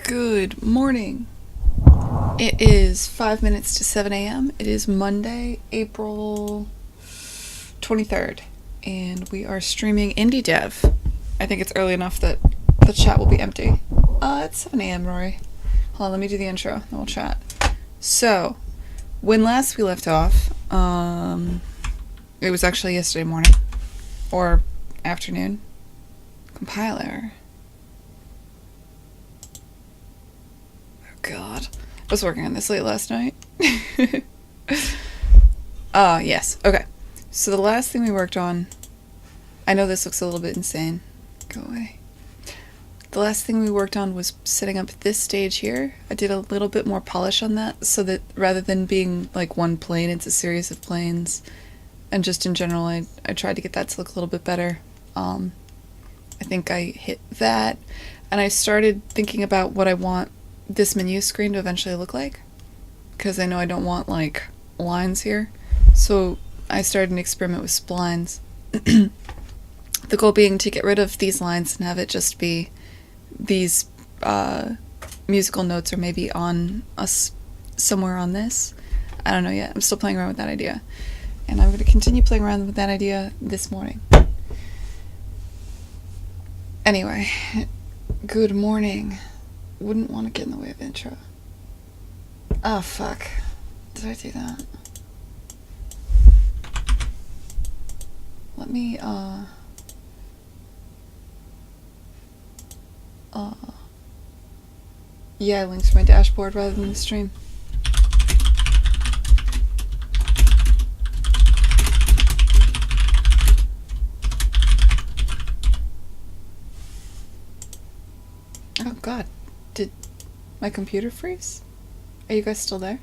Good morning. It is 5 minutes to 7 a.m. It is Monday, April 23rd, and we are streaming Indie Dev. I think it's early enough that the chat will be empty. It's 7 a.m., Rory. Hold on, let me do the intro, then we'll chat. So, when last we left off, it was actually yesterday morning, or afternoon. Compile error. God. I was working on this late last night. Yes. Okay. So the last thing we worked on... I know this looks a little bit insane. Go away. The last thing we worked on was setting up this stage here. I did a little bit more polish on that so that rather than being like one plane, it's a series of planes. And just in general, I tried to get that to look a little bit better. I think I hit that. And I started thinking about what I want this menu screen to eventually look like, because I know I don't want like lines here, so I started an experiment with splines. The goal being to get rid of these lines and have it just be these musical notes, or maybe on us somewhere on this. I don't know yet. I'm still playing around with that idea, and I'm going to continue playing around with that idea this morning. Anyway, good morning. Wouldn't want to get in the way of intro. Oh, fuck. Did I do that? Let me, yeah, links to my dashboard rather than the stream. Oh, God. Did my computer freeze? Are you guys still there?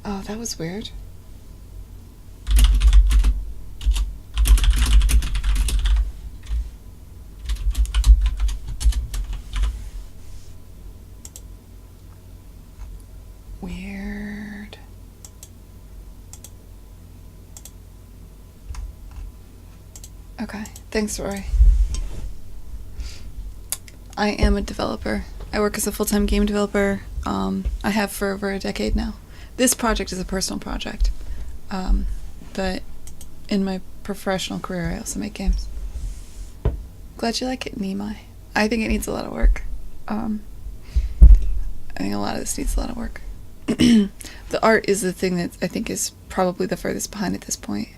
Oh, that was weird. Weird. Okay, thanks, Rory. I am a developer. I work as a full-time game developer. I have for over a decade now. This project is a personal project, but in my professional career I also make games. Glad you like it, Nimai. I think it needs a lot of work. I think a lot of this needs a lot of work. The art is the thing that I think is probably the furthest behind at this point.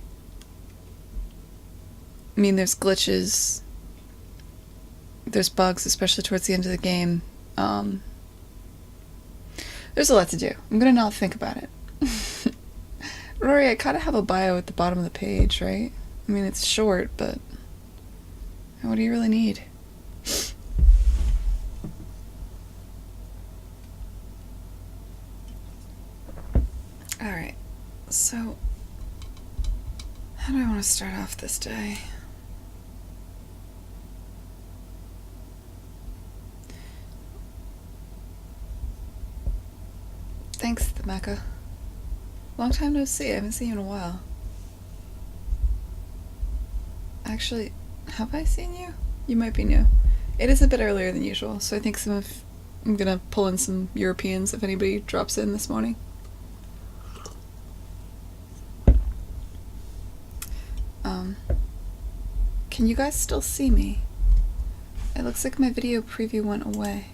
I mean, there's glitches, there's bugs, especially towards the end of the game. There's a lot to do. I'm gonna not think about it. Rory, I kind of have a bio at the bottom of the page, right? I mean, it's short, but what do you really need? Alright, so how do I want to start off this day? Thanks, the Mecca. Long time no see. I haven't seen you in a while. Actually, have I seen you? You might be new. It is a bit earlier than usual, so I think I'm gonna pull in some Europeans if anybody drops in this morning. Can you guys still see me? It looks like my video preview went away.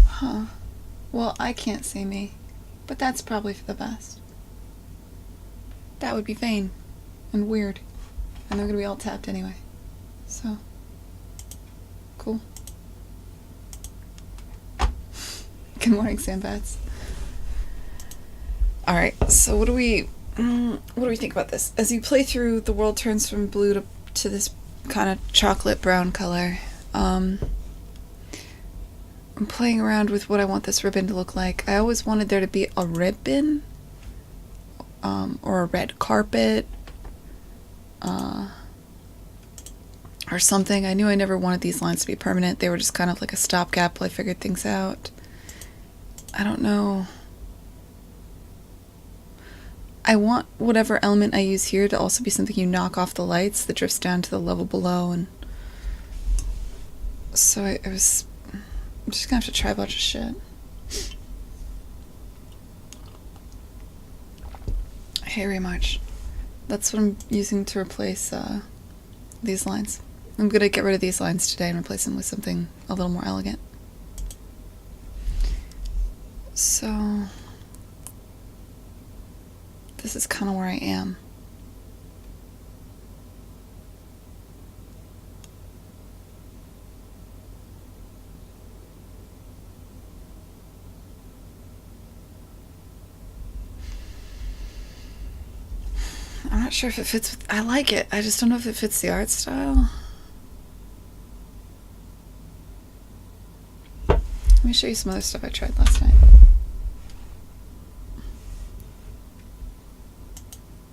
Huh. Well, I can't see me, but that's probably for the best. That would be vain and weird, and they're gonna be all tapped anyway. So, cool. Good morning, Sandbats. Alright, so what do we think about this? As you play through, the world turns from blue to this kind of chocolate brown color. I'm playing around with what I want this ribbon to look like. I always wanted there to be a ribbon or a red carpet, or something. I knew I never wanted these lines to be permanent. They were just kind of like a stopgap while I figured things out. I don't know. I want whatever element I use here to also be something you knock off the lights that drifts down to the level below, and so I'm just gonna have to try a bunch of shit. Hey, Remarch. That's what I'm using to replace these lines. I'm gonna get rid of these lines today and replace them with something a little more elegant. So this is kind of where I am. I'm not sure if it fits with... I like it. I just don't know if it fits the art style. Let me show you some other stuff I tried last night.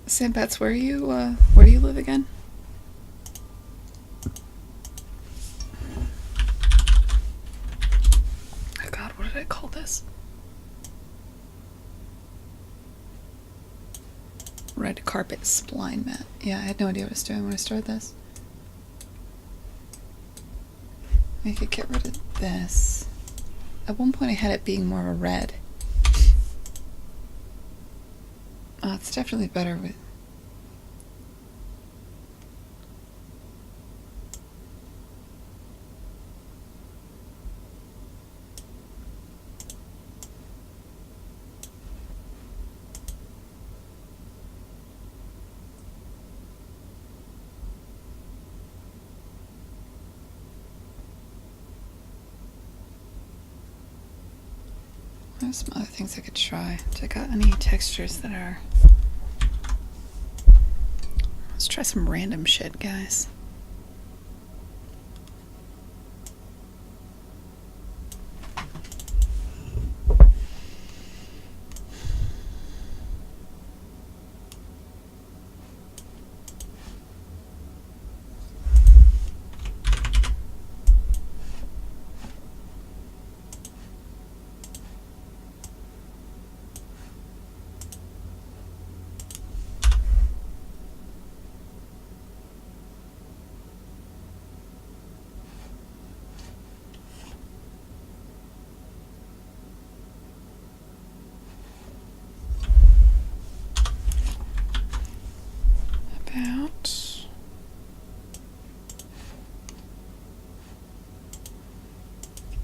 Sam Pats, where do you live again? Oh god, what did I call this? Red carpet spline mat. Yeah, I had no idea what I was doing when I started this. I could get rid of this. At one point I had it being more of a red. Oh, it's definitely better with... There's some other things I could try. Check out any textures that are... Let's try some random shit, guys.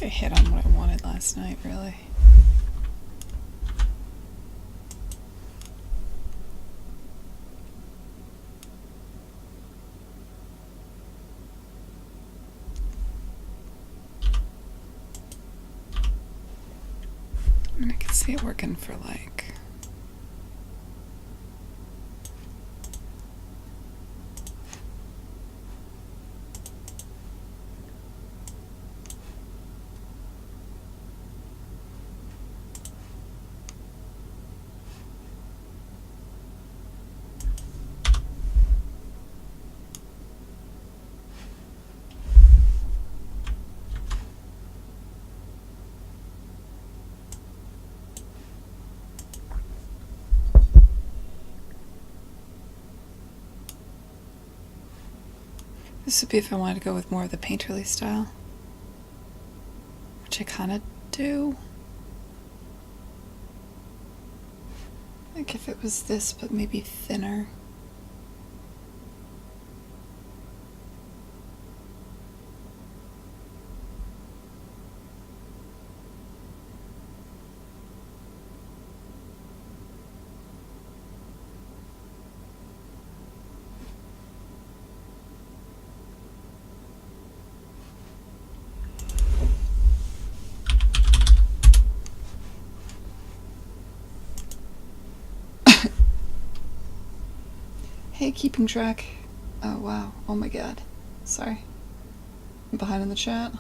I hit on what I wanted last night, really. I mean, I could see it working for like... This would be if I wanted to go with more of the painterly style, which I kind of do. Like if it was this, but maybe thinner. Hey, keeping track. Oh, wow. Oh my god. Sorry. I'm behind in the chat.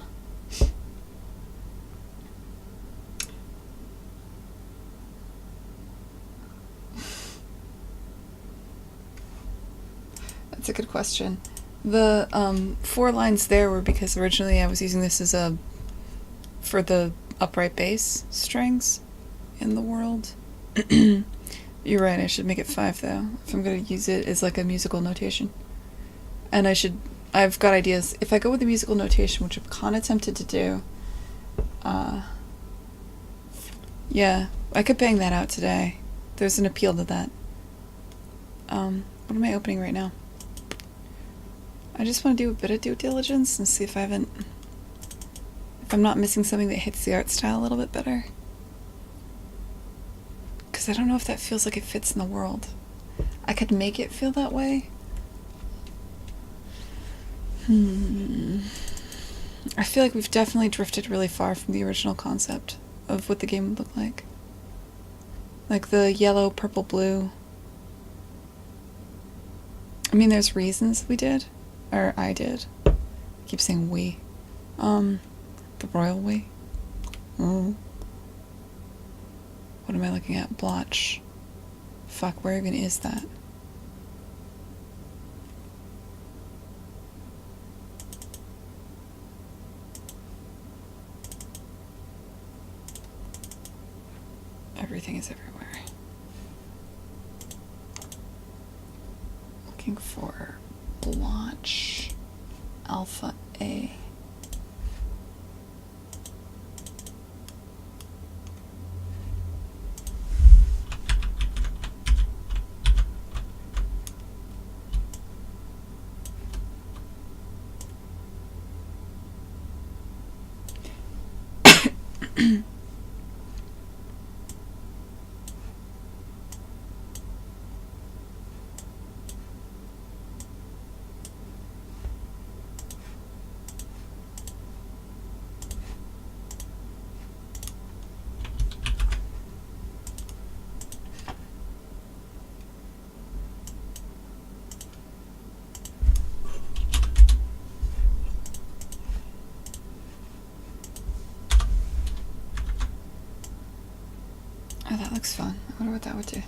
That's a good question. The 4 lines there were because originally I was using this as for the upright bass strings in the world. You're right, I should make it 5 though, if I'm going to use it as like a musical notation. And I've got ideas. If I go with the musical notation, which I'm kind of tempted to do, yeah, I could bang that out today. There's an appeal to that. What am I opening right now? I just want to do a bit of due diligence and see if I'm not missing something that hits the art style a little bit better. Because I don't know if that feels like it fits in the world. I could make it feel that way. I feel like we've definitely drifted really far from the original concept of what the game would look like. Like the yellow, purple, blue. I mean, there's reasons we did. Or I did. I keep saying we. The royal we. What am I looking at? Blotch. Fuck, where even is that? Everything is everywhere. Looking for blotch. Alpha A. Oh, that looks fun. I wonder what that would do.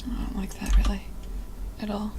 I don't like that really at all.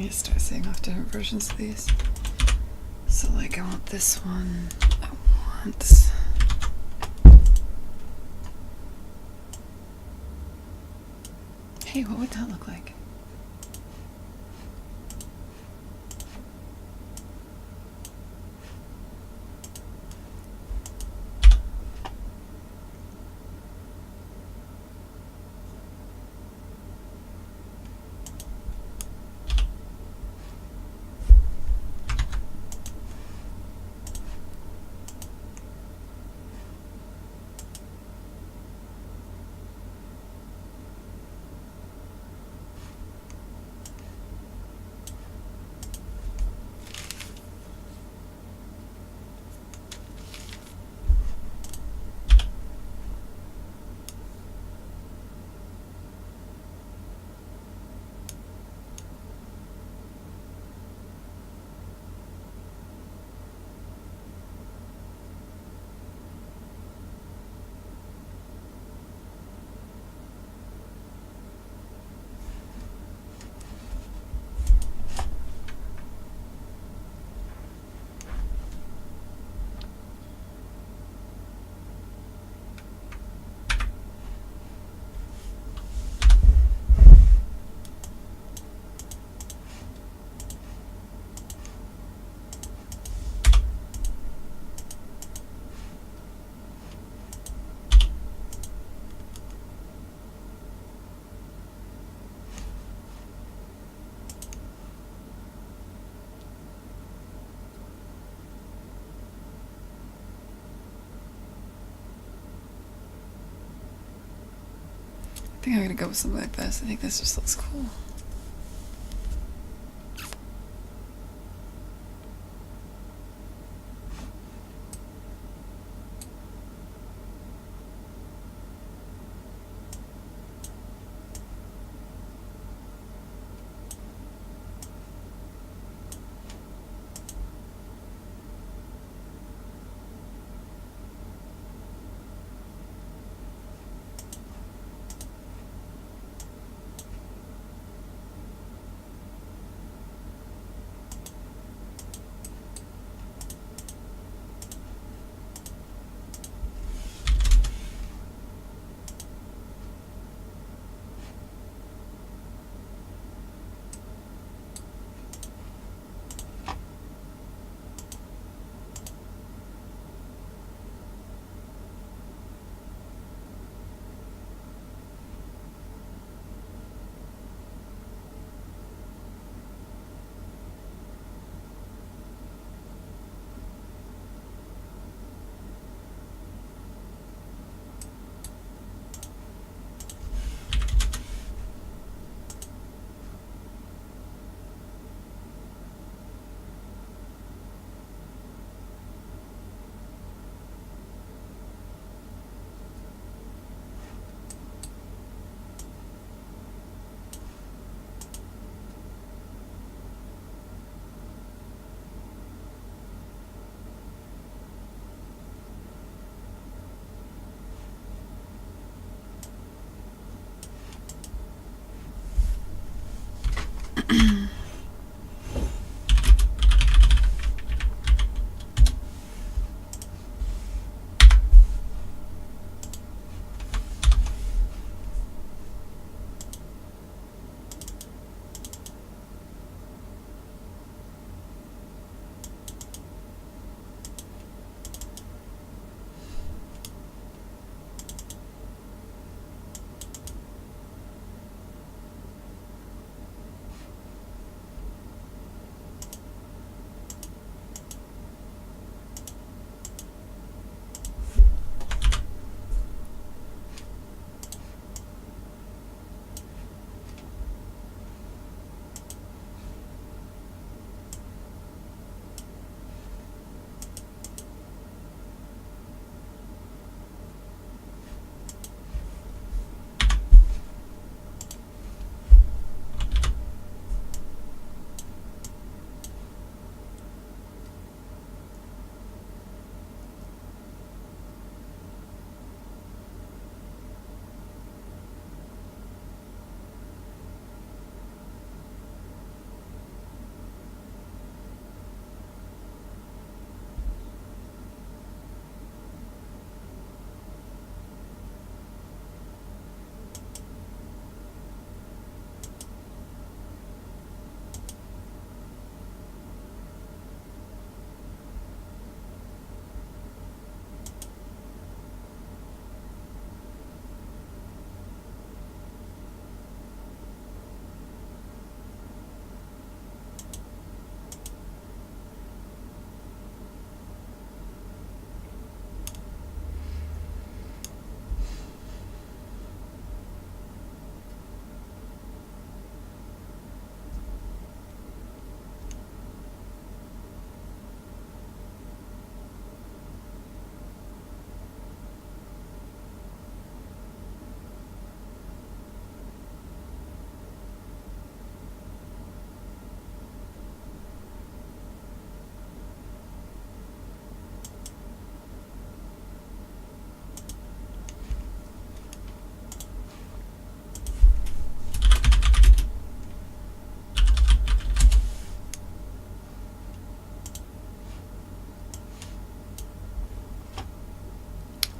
I need to start seeing off different versions of these. So like I want this one. I want... Hey, what would that look like? I think I'm gonna go with something like this. I think this just looks cool.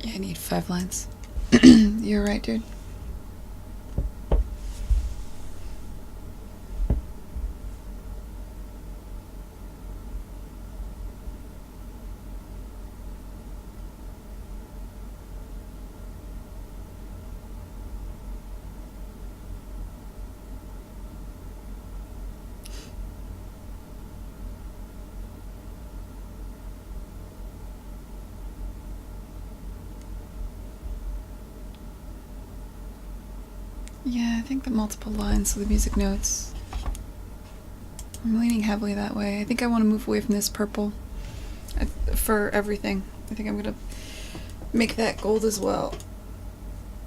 Yeah, I need 5 lines. You're right, dude. Yeah, I think the multiple lines of the music notes. I'm leaning heavily that way. I think I want to move away from this purple for everything. I think I'm gonna make that gold as well.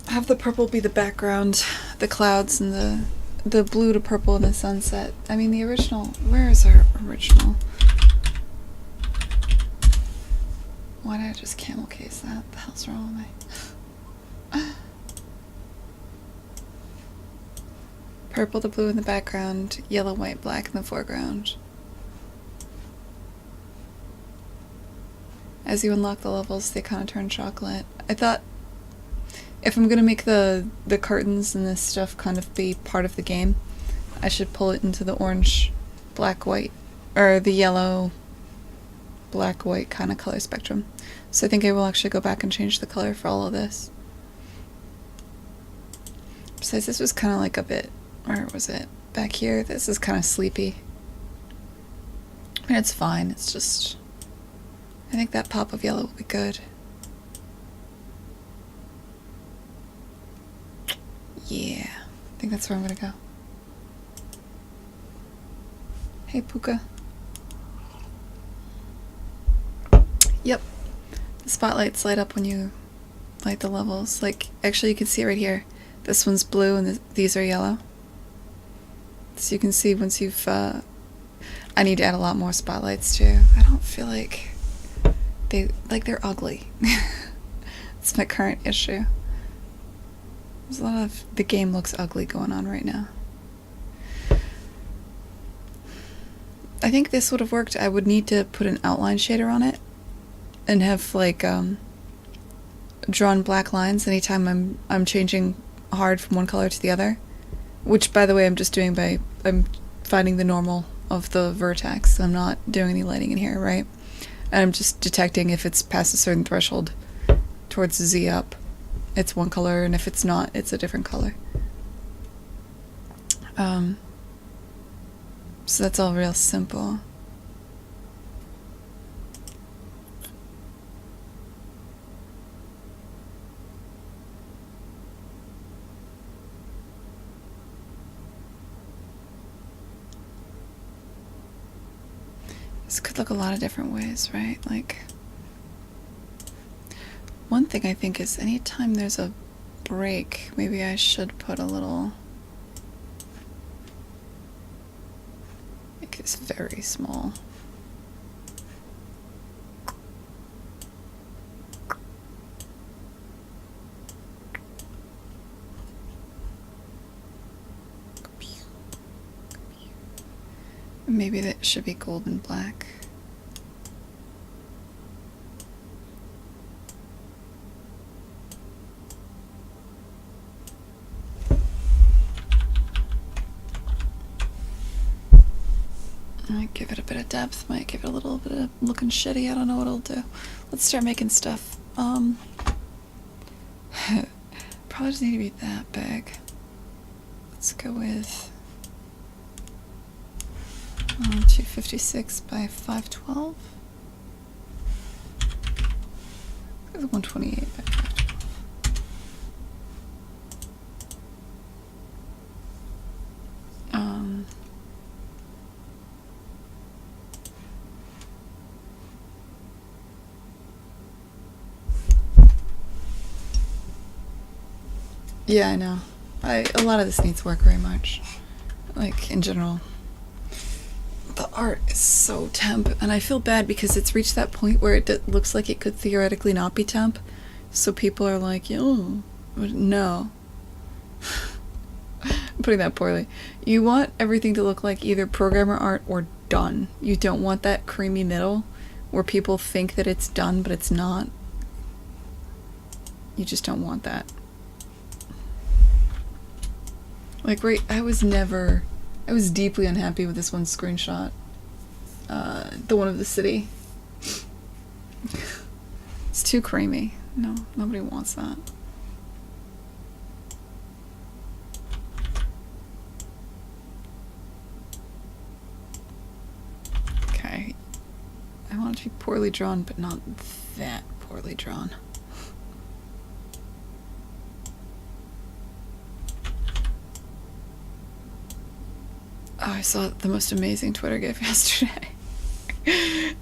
Have the purple be the background, the clouds, and the blue to purple in the sunset. I mean, the original. Where is our original? Why did I just camel case that? What the hell's wrong with me? Purple to blue in the background, yellow, white, black in the foreground. As you unlock the levels, they kind of turn chocolate. I thought if I'm gonna make the curtains and this stuff kind of be part of the game, I should pull it into the orange, black, white, or the yellow, black, white kind of color spectrum. So I think I will actually go back and change the color for all of this. Besides, this was kind of like a bit, where was it? Back here, this is kind of sleepy. I mean, it's fine, it's just, I think that pop of yellow will be good. Yeah, I think that's where I'm gonna go. Hey, Puka. Yep, the spotlights light up when you light the levels. Like, actually you can see it right here. This one's blue and these are yellow. So you can see once you've, I need to add a lot more spotlights too. I don't feel like they're ugly. It's my current issue. There's a lot of the game looks ugly going on right now. I think this would have worked. I would need to put an outline shader on it and have like drawn black lines anytime I'm changing hard from one color to the other. Which, by the way, I'm just doing by, I'm finding the normal of the vertex. I'm not doing any lighting in here, right? And I'm just detecting if it's past a certain threshold towards Z up, it's one color, and if it's not, it's a different color. So that's all real simple. This could look a lot of different ways, right? Like, one thing I think is anytime there's a break, maybe I should put a little, make this very small. Maybe that should be gold and black. Might give it a bit of depth, might give it a little bit of looking shitty, I don't know what it'll do. Let's start making stuff. Probably doesn't need to be that big. Let's go with 256 by 512. 128 by 512. Yeah, I know. A lot of this needs work very much. Like, in general. The art is so temp, and I feel bad because it's reached that point where it looks like it could theoretically not be temp. So people are like, oh, no. I'm putting that poorly. You want everything to look like either programmer art or done. You don't want that creamy middle where people think that it's done, but it's not. You just don't want that. Like, right, I was deeply unhappy with this one screenshot. The one of the city. It's too creamy. No, nobody wants that. Okay. I want it to be poorly drawn, but not that poorly drawn. Oh, I saw the most amazing Twitter gif yesterday.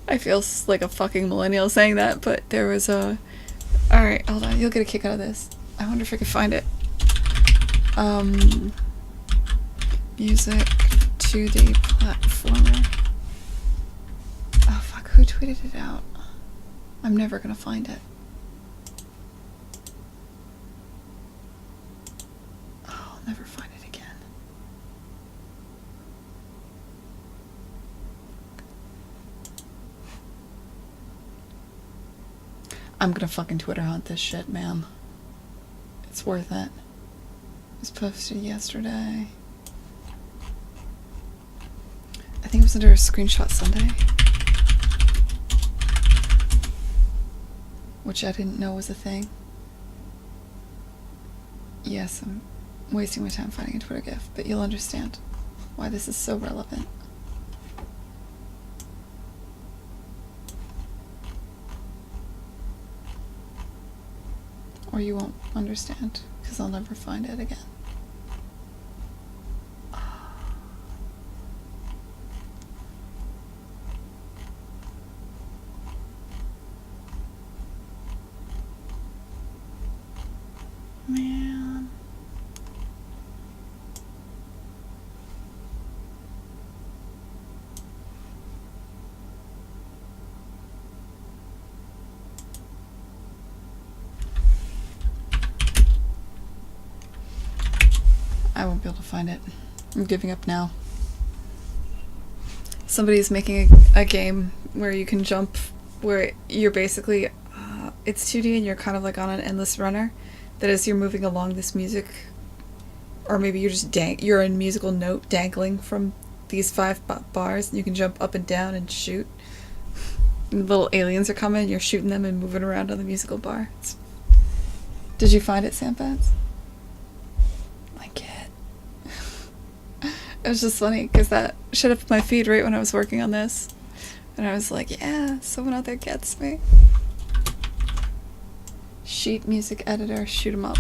I feel like a fucking millennial saying that, but there was a... Alright, hold on. You'll get a kick out of this. I wonder if I can find it. Music 2D platformer. Oh, fuck. Who tweeted it out? I'm never gonna find it. Oh, I'll never find it again. I'm gonna fucking Twitter hunt this shit, man. It's worth it. It was posted yesterday. I think it was under a Screenshot Sunday. Which I didn't know was a thing. Yes, I'm wasting my time finding a Twitter gif, but you'll understand why this is so relevant. Or you won't understand, because I'll never find it again. Man. I won't be able to find it. I'm giving up now. Somebody's making a game where you can jump, where you're basically, it's 2D and you're kind of like on an endless runner, that as you're moving along this music, or maybe you're just you're a musical note dangling from these 5 bars, and you can jump up and down and shoot. And little aliens are coming, and you're shooting them and moving around on the musical bar. Did you find it, Sampans? It was just funny because that showed up my feed right when I was working on this. And I was like, yeah, someone out there gets me. Sheet music editor, shoot 'em up.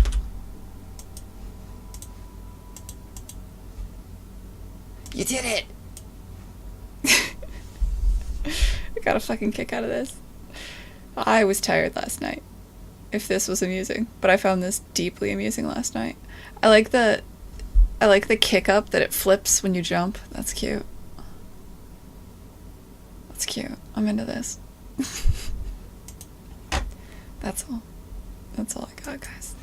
You did it! I got a fucking kick out of this. I was tired last night, if this was amusing. But I found this deeply amusing last night. I like the kick up that it flips when you jump. That's cute. That's cute. I'm into this. That's all. That's all I got, guys.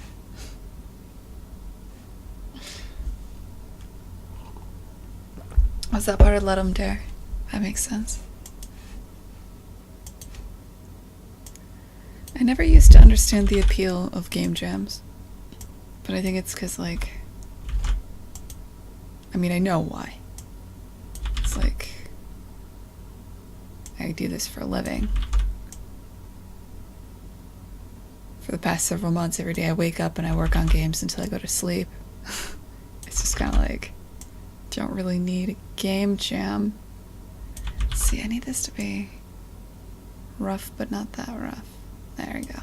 Was that part of Let 'Em Dare? That makes sense. I never used to understand the appeal of game jams. But I think it's because, like... I mean, I know why. It's like... I do this for a living. For the past several months, every day I wake up and I work on games until I go to sleep. It's just kind of like... Don't really need a game jam. See, I need this to be rough, but not that rough. There we go.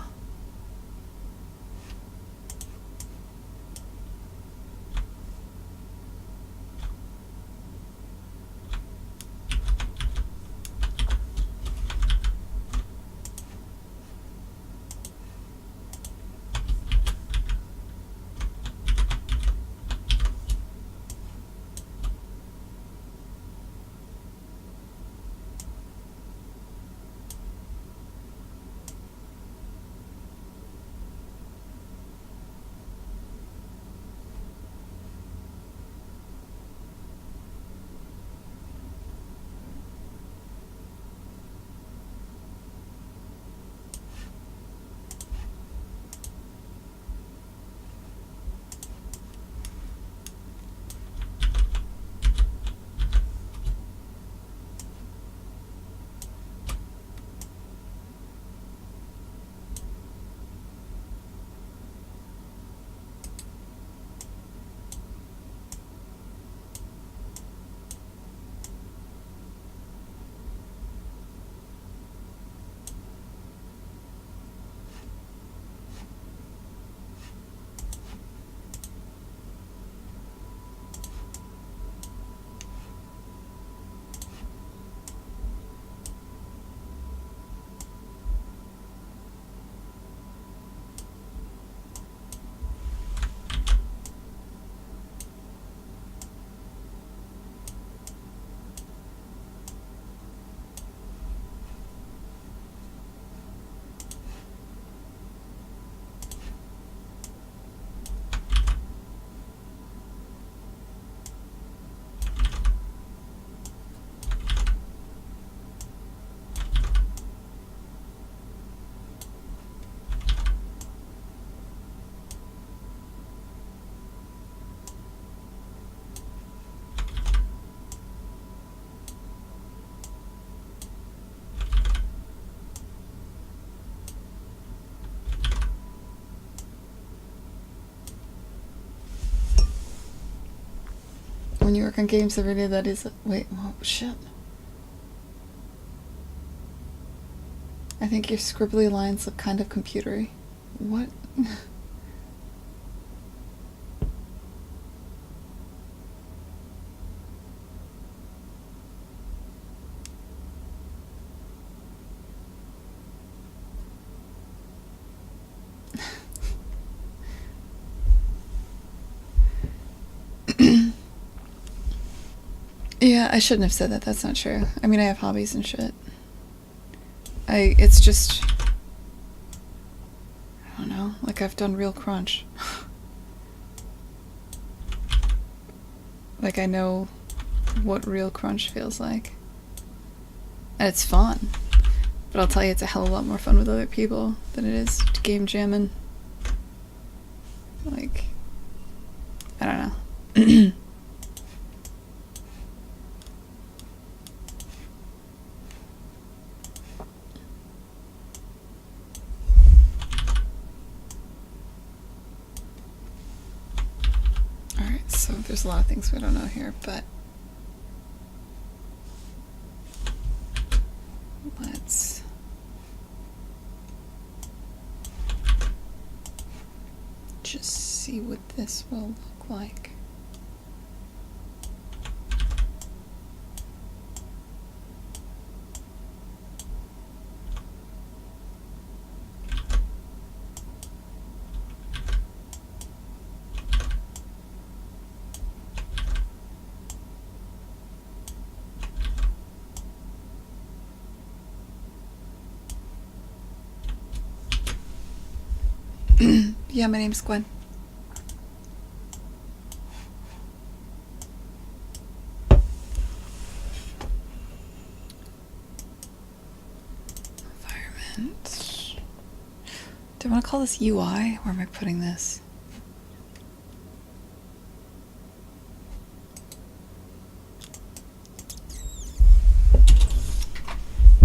When you work on games every day, that is... Wait, oh, shit. I think your scribbly lines look kind of computery. What? Yeah, I shouldn't have said that. That's not true. I mean, I have hobbies and shit. It's just... I don't know. Like, I've done real crunch. Like, I know what real crunch feels like. And it's fun. But I'll tell you, it's a hell of a lot more fun with other people than it is to game jamming. Like... I don't know. Alright, so there's a lot of things we don't know here, but let's just see what this will look like. Yeah, my name's Gwen. Environment. Do I want to call this UI? Where am I putting this?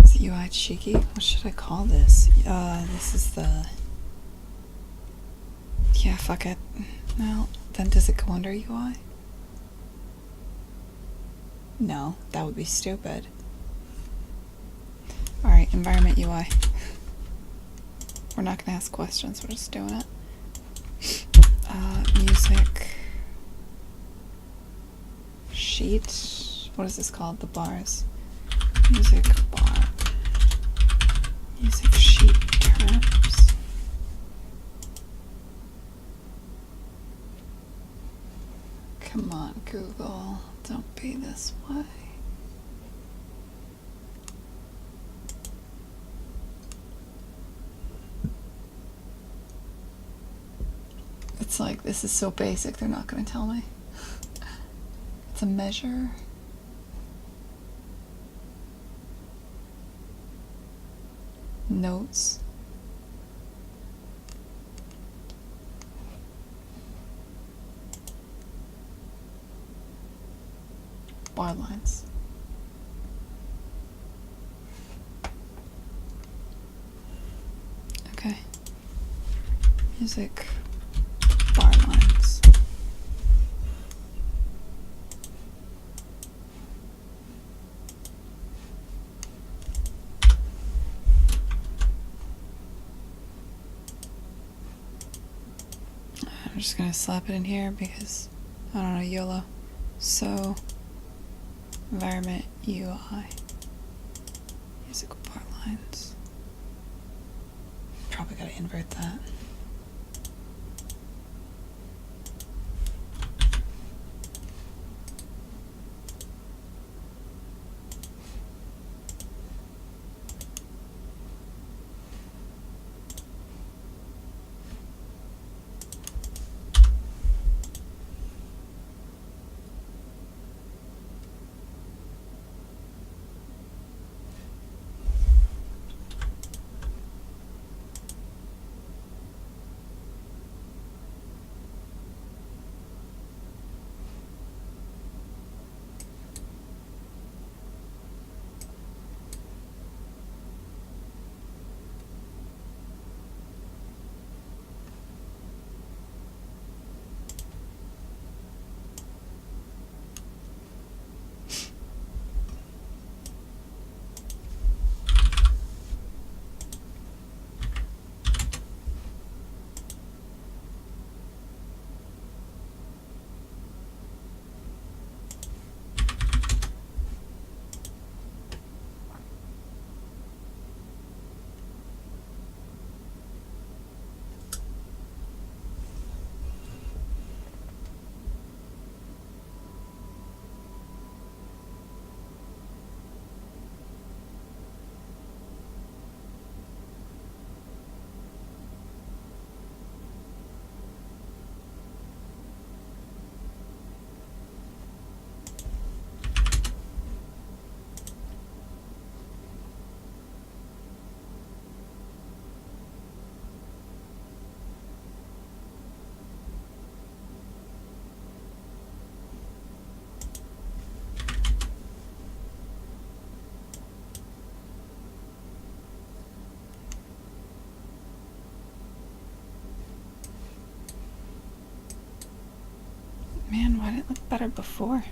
Is UI cheeky? What should I call this? This is the... Yeah, fuck it. No, then does it go under UI? No, that would be stupid. Alright, environment UI. We're not gonna ask questions, we're just doing it. Music. Sheet. What is this called? The bars. Music bar. Music sheet terms. Come on, Google. Don't be this way. It's like, this is so basic, they're not going to tell me. It's a measure. Notes. Bar lines. Okay. Music. Bar lines. I'm just gonna slap it in here because I don't know, YOLO. So environment UI. Music bar lines. Probably gotta invert that. Man, why didn't it look better before?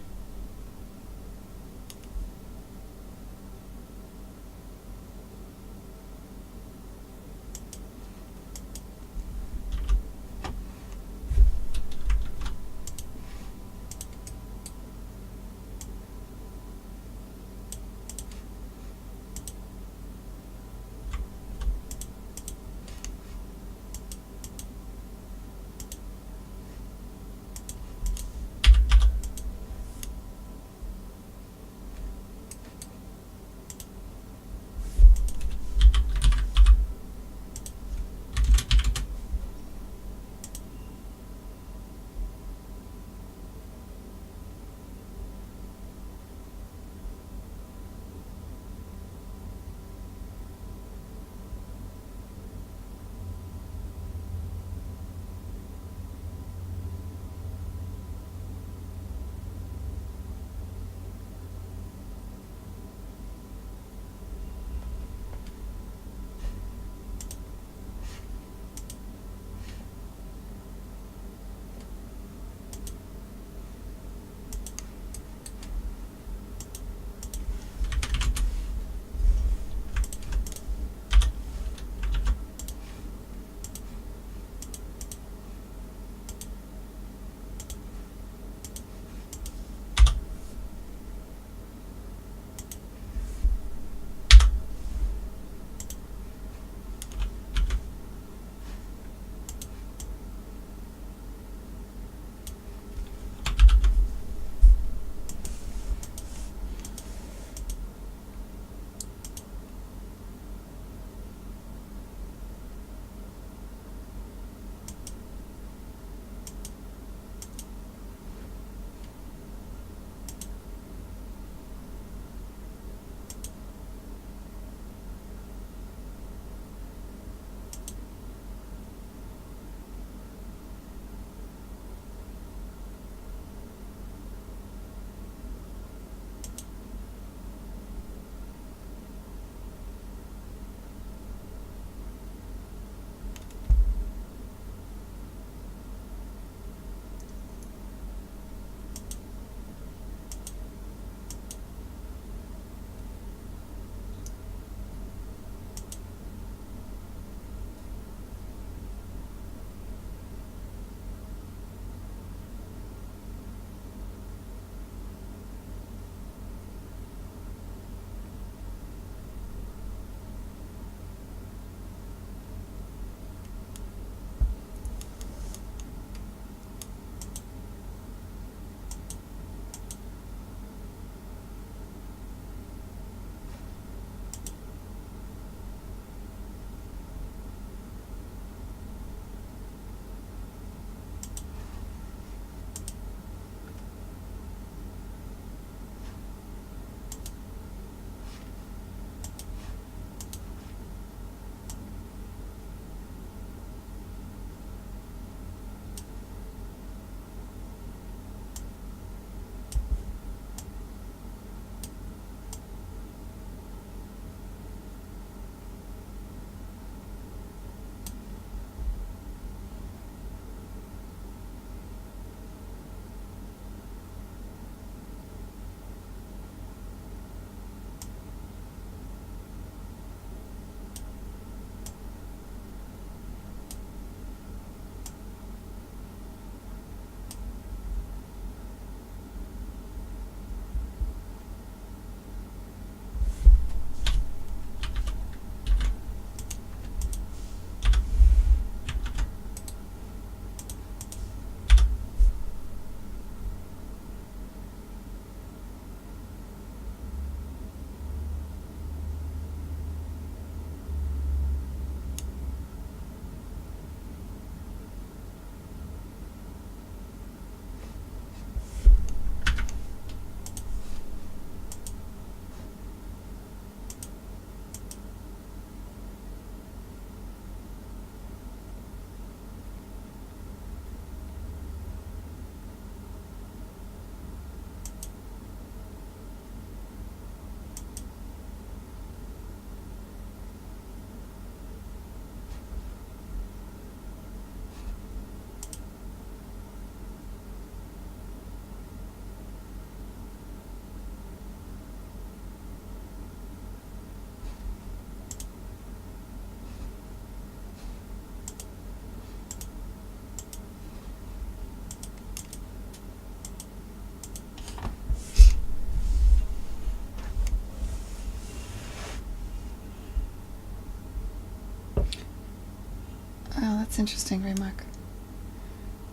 that's interesting, Raymark.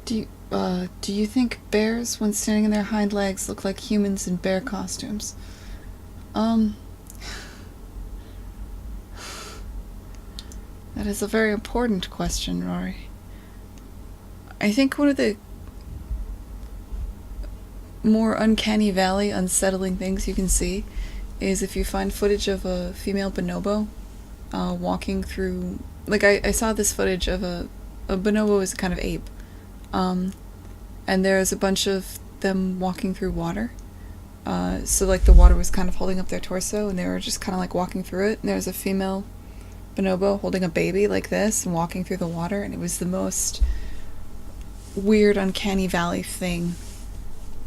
Do you think bears, when standing on their hind legs, look like humans in bear costumes? Um, that is a very important question, Rory. I think one of the more uncanny valley, unsettling things you can see is if you find footage of a female bonobo walking through. Like, I saw this footage of a bonobo is a kind of ape. And there's a bunch of them walking through water. So, like, the water was kind of holding up their torso, and they were just kind of, like, walking through it. And there was a female bonobo holding a baby like this and walking through the water, and it was the most weird, uncanny valley thing,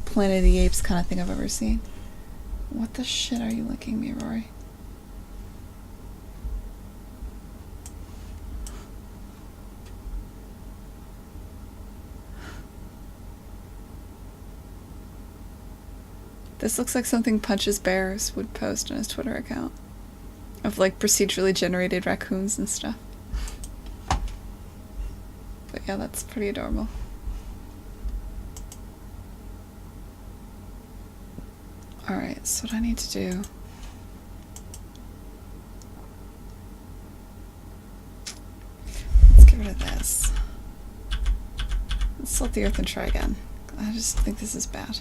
Planet of the Apes kind of thing I've ever seen. What the shit are you licking me, Rory? This looks like something Punches Bears would post on his Twitter account. Of, like, procedurally generated raccoons and stuff. But yeah, that's pretty adorable. Alright, so what I need to do... Let's get rid of this. Let's salt the earth and try again. I just think this is bad.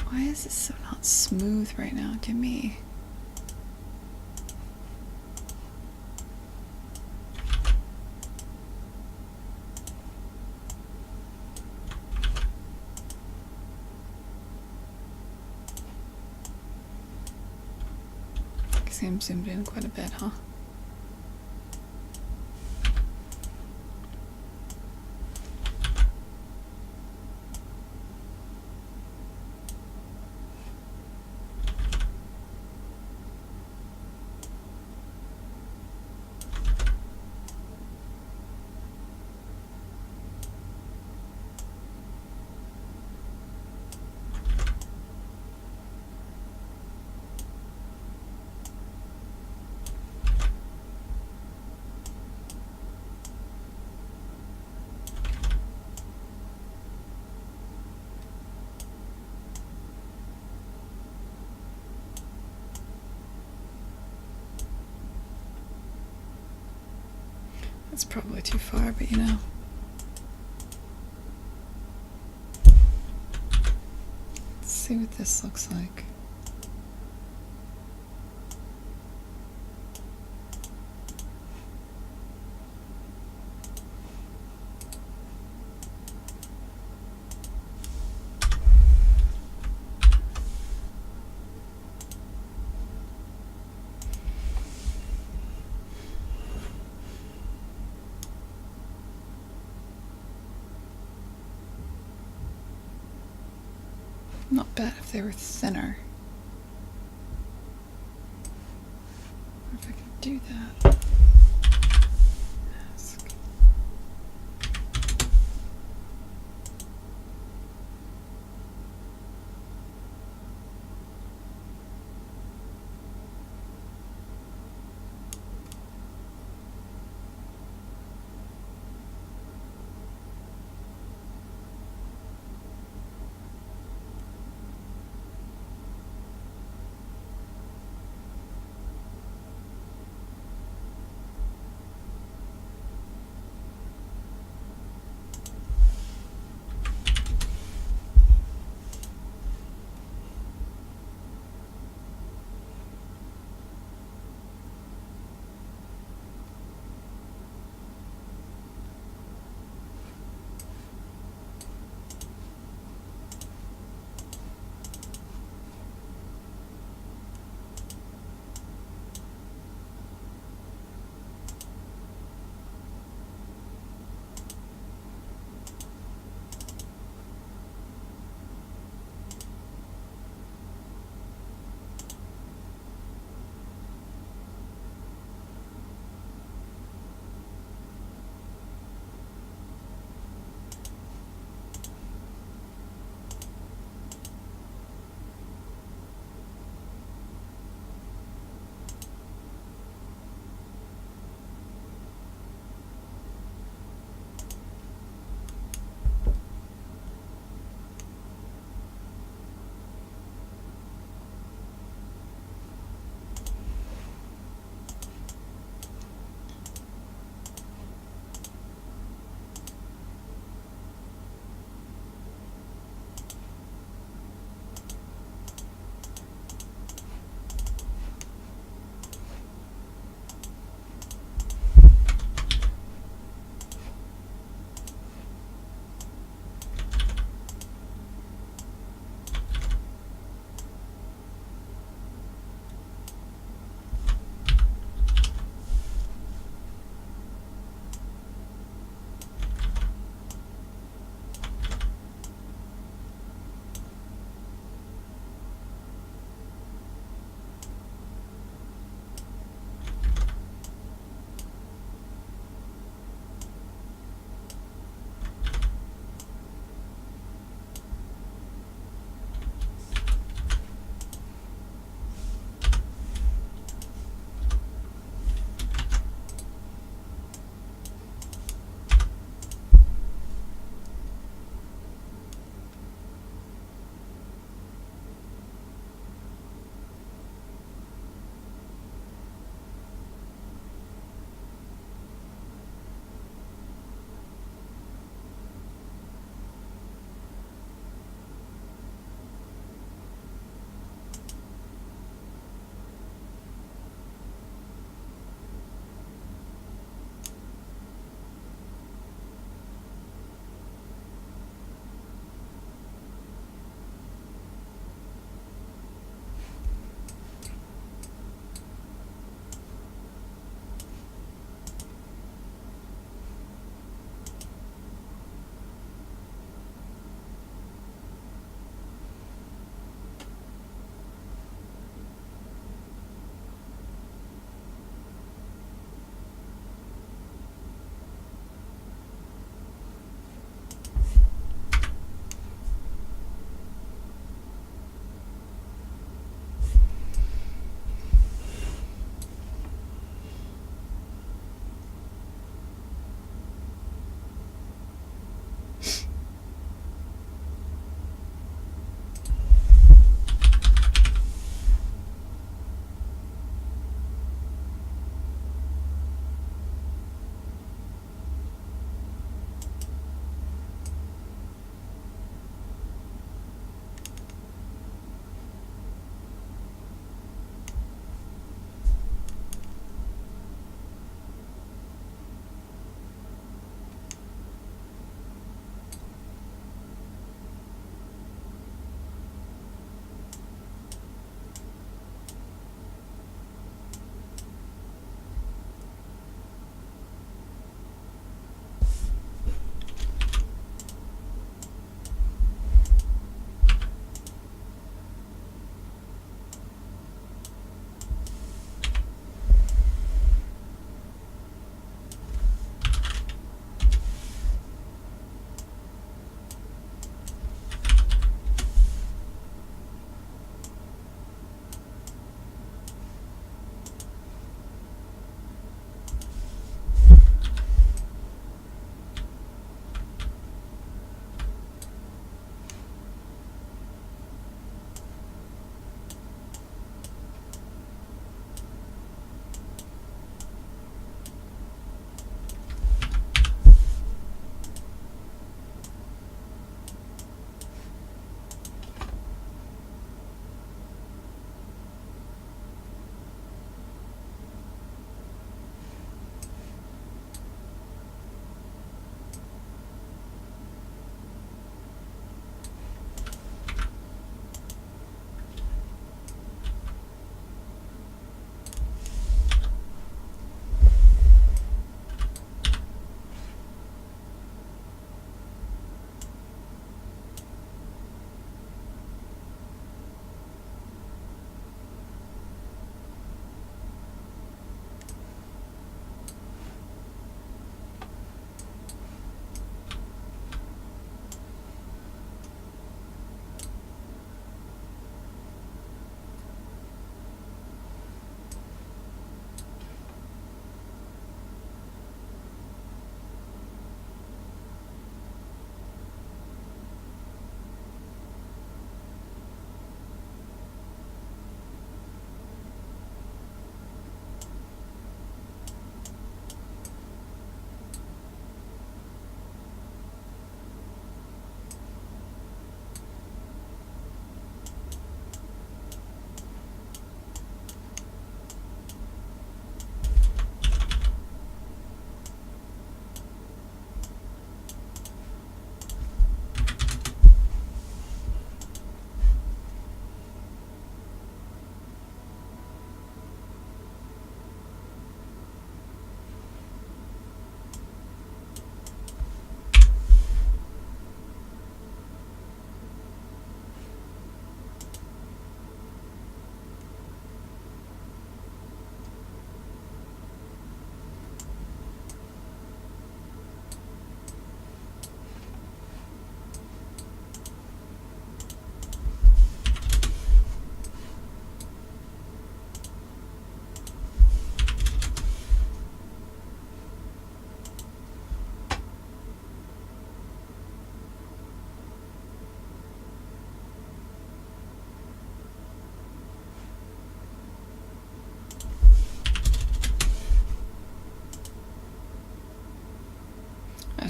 Why is this so not smooth right now? Give me... I see I'm zoomed in quite a bit, huh? That's probably too far, but you know. Let's see what this looks like. Not bad if they were thinner. I wonder if I can do that. Mask.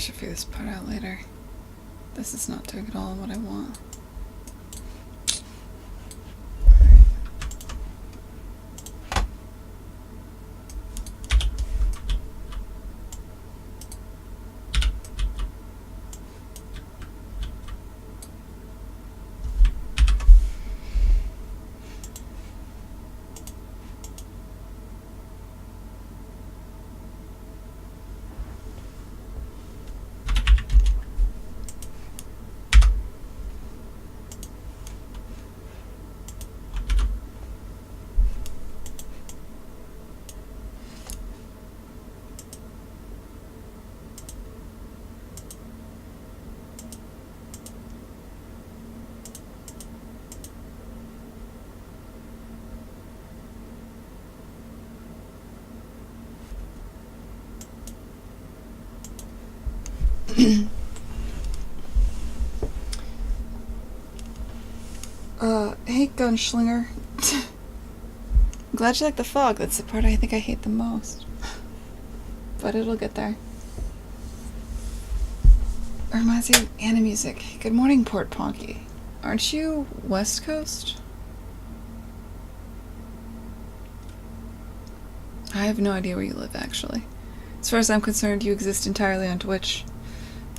should figure this part out later. This is not doing at all what I want. Hey, Gunschlinger. I'm glad you like the fog. That's the part I think I hate the most. But it'll get there. It reminds you of Anna music. Good morning, Port Ponky. Aren't you West Coast? I have no idea where you live, actually. As far as I'm concerned, you exist entirely on Twitch.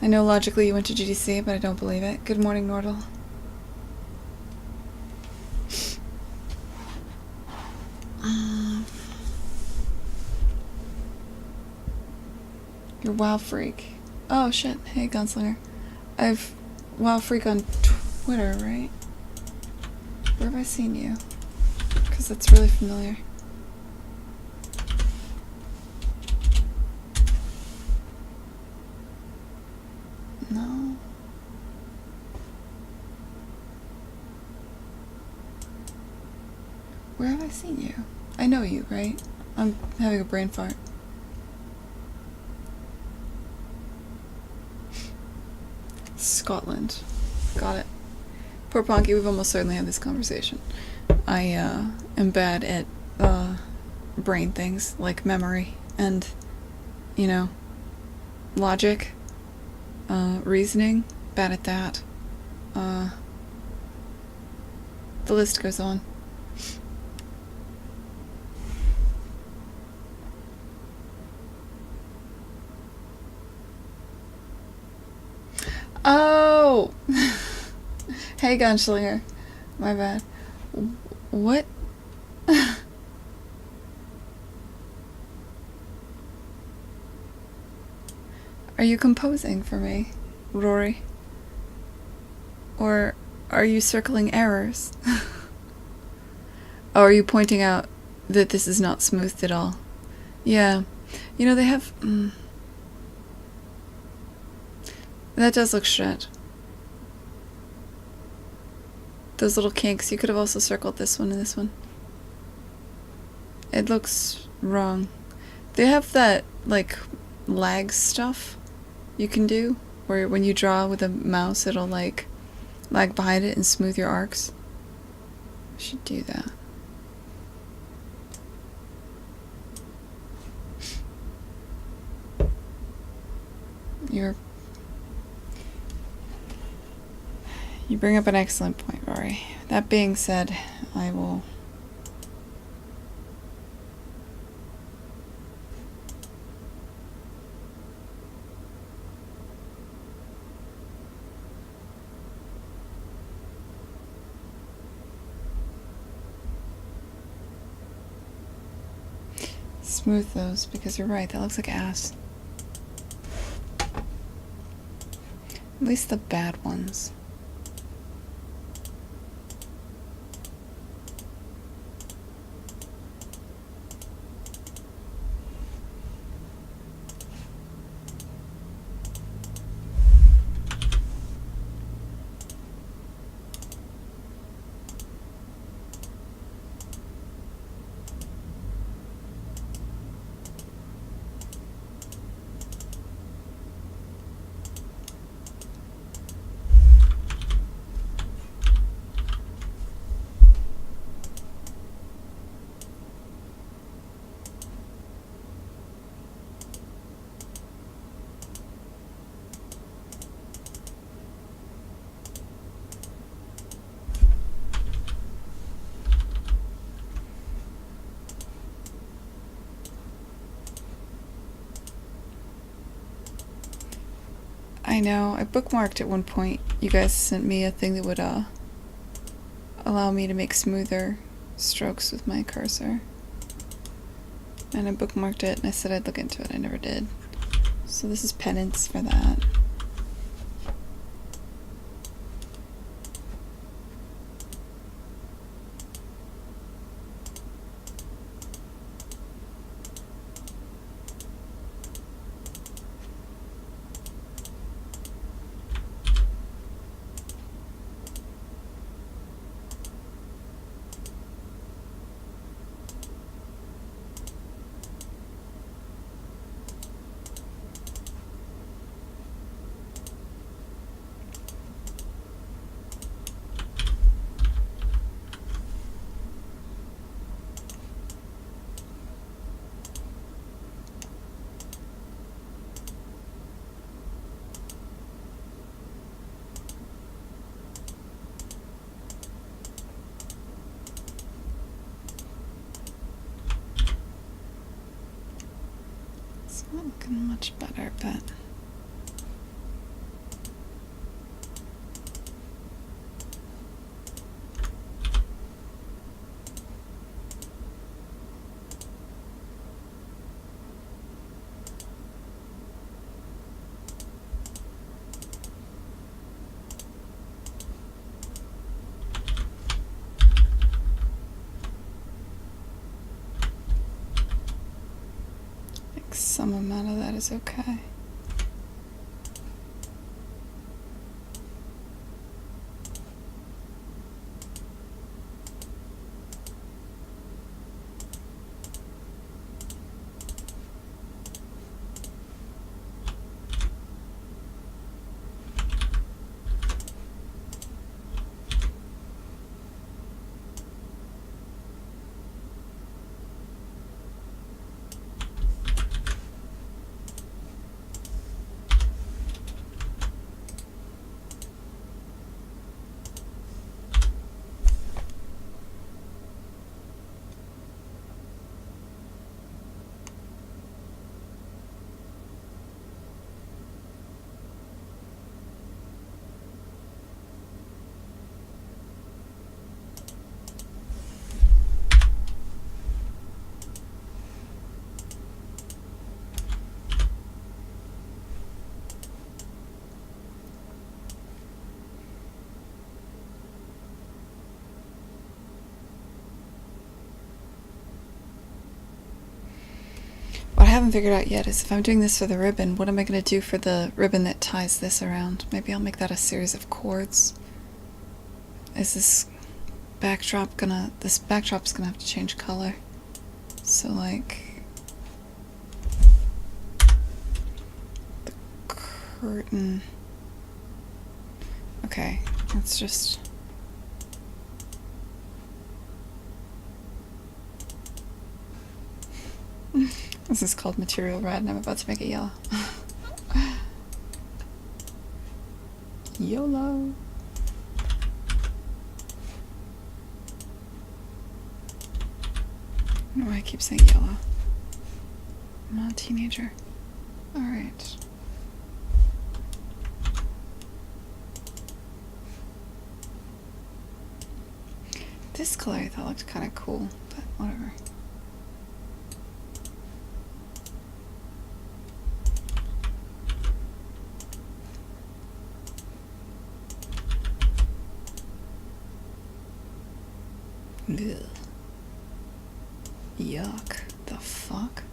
I know logically you went to GDC, but I don't believe it. Good morning, Nordal. You're WoW Freak. Oh shit, hey Gunslinger. I've WoW Freak on Twitter, right? Where have I seen you? Because that's really familiar. No. Where have I seen you? I know you, right? I'm having a brain fart. Scotland. Got it. Poor Ponky, we've almost certainly had this conversation. I am bad at brain things like memory and, you know, logic, reasoning. Bad at that. The list goes on. Oh! Hey, Gunschlinger. My bad. What? Are you composing for me, Rory? Or are you circling errors? Or are you pointing out that this is not smoothed at all? Yeah. You know, they have... That does look shit. Those little kinks, you could have also circled this one and this one. It looks wrong. They have that, like, lag stuff you can do, where when you draw with a mouse, it'll, like, lag behind it and smooth your arcs. I should do that. You bring up an excellent point, Rory. That being said, I will... smooth those, because you're right, that looks like ass. At least the bad ones. I know. I bookmarked at one point. You guys sent me a thing that would allow me to make smoother strokes with my cursor. And I bookmarked it and I said I'd look into it. I never did. So this is penance for that. It's not looking much better, but... some amount of that is okay. What I haven't figured out yet is if I'm doing this for the ribbon, what am I going to do for the ribbon that ties this around? Maybe I'll make that a series of cords. Is this backdrop's gonna have to change color. So like the curtain. Okay, let's just this is called Material Red and I'm about to make it yellow. YOLO. I don't know why I keep saying yellow. I'm not a teenager. Alright. This color I thought looked kind of cool, but whatever. Ugh. Yuck. The fuck?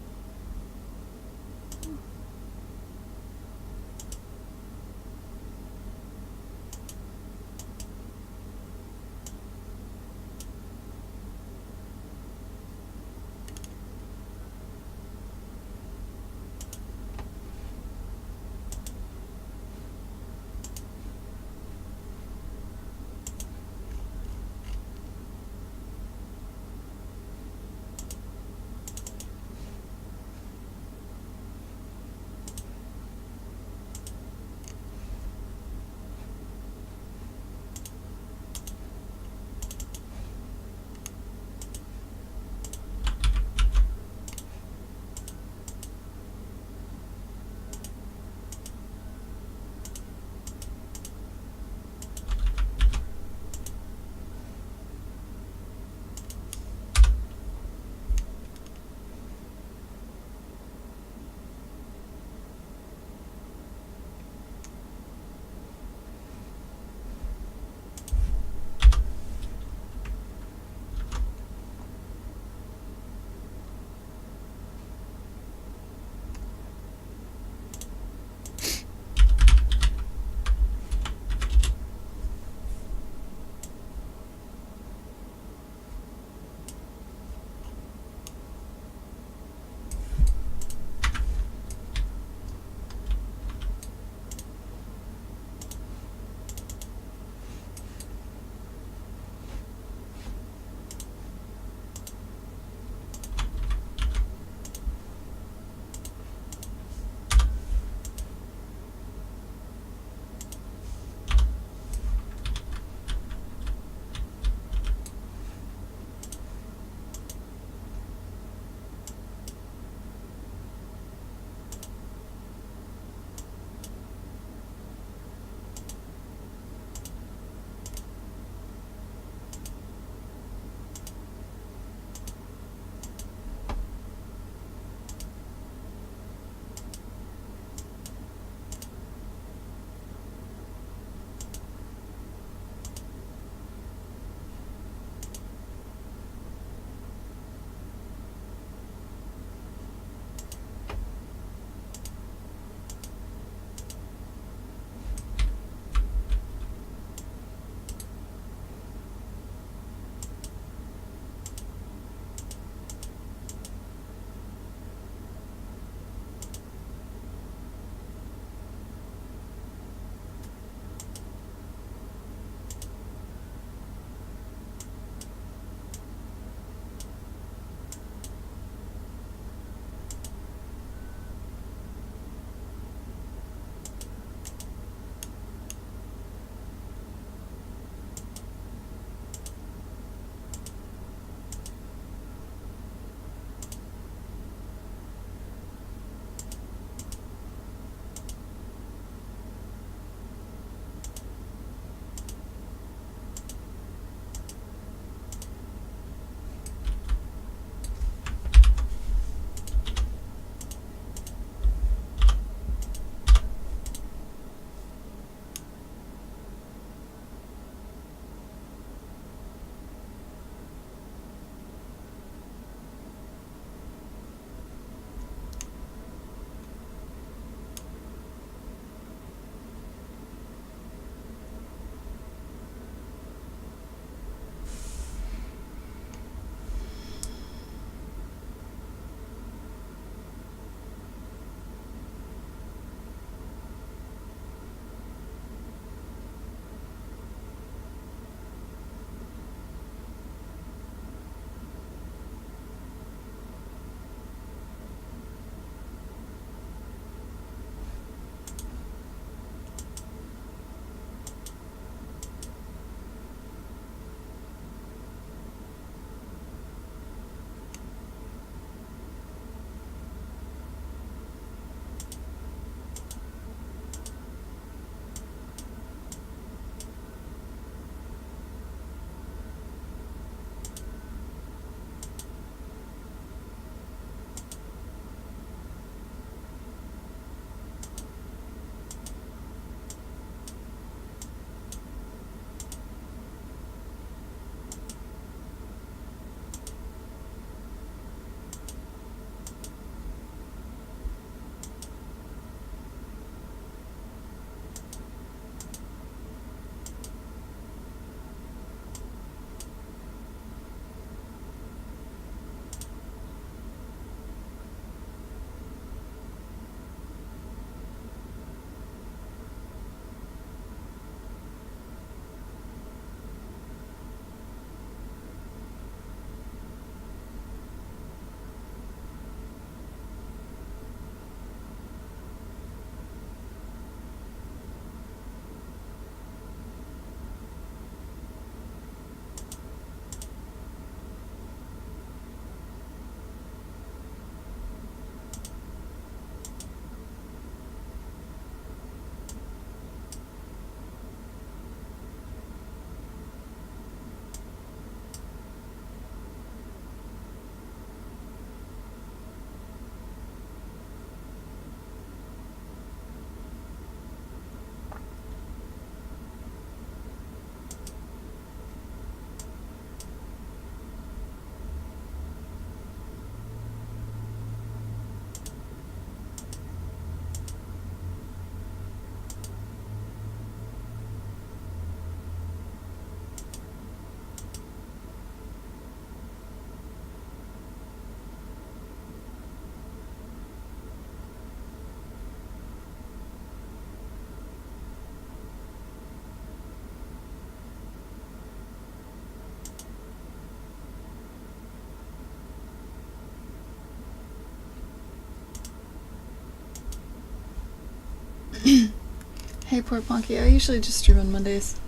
Hey, poor Ponky. I usually just stream on Mondays.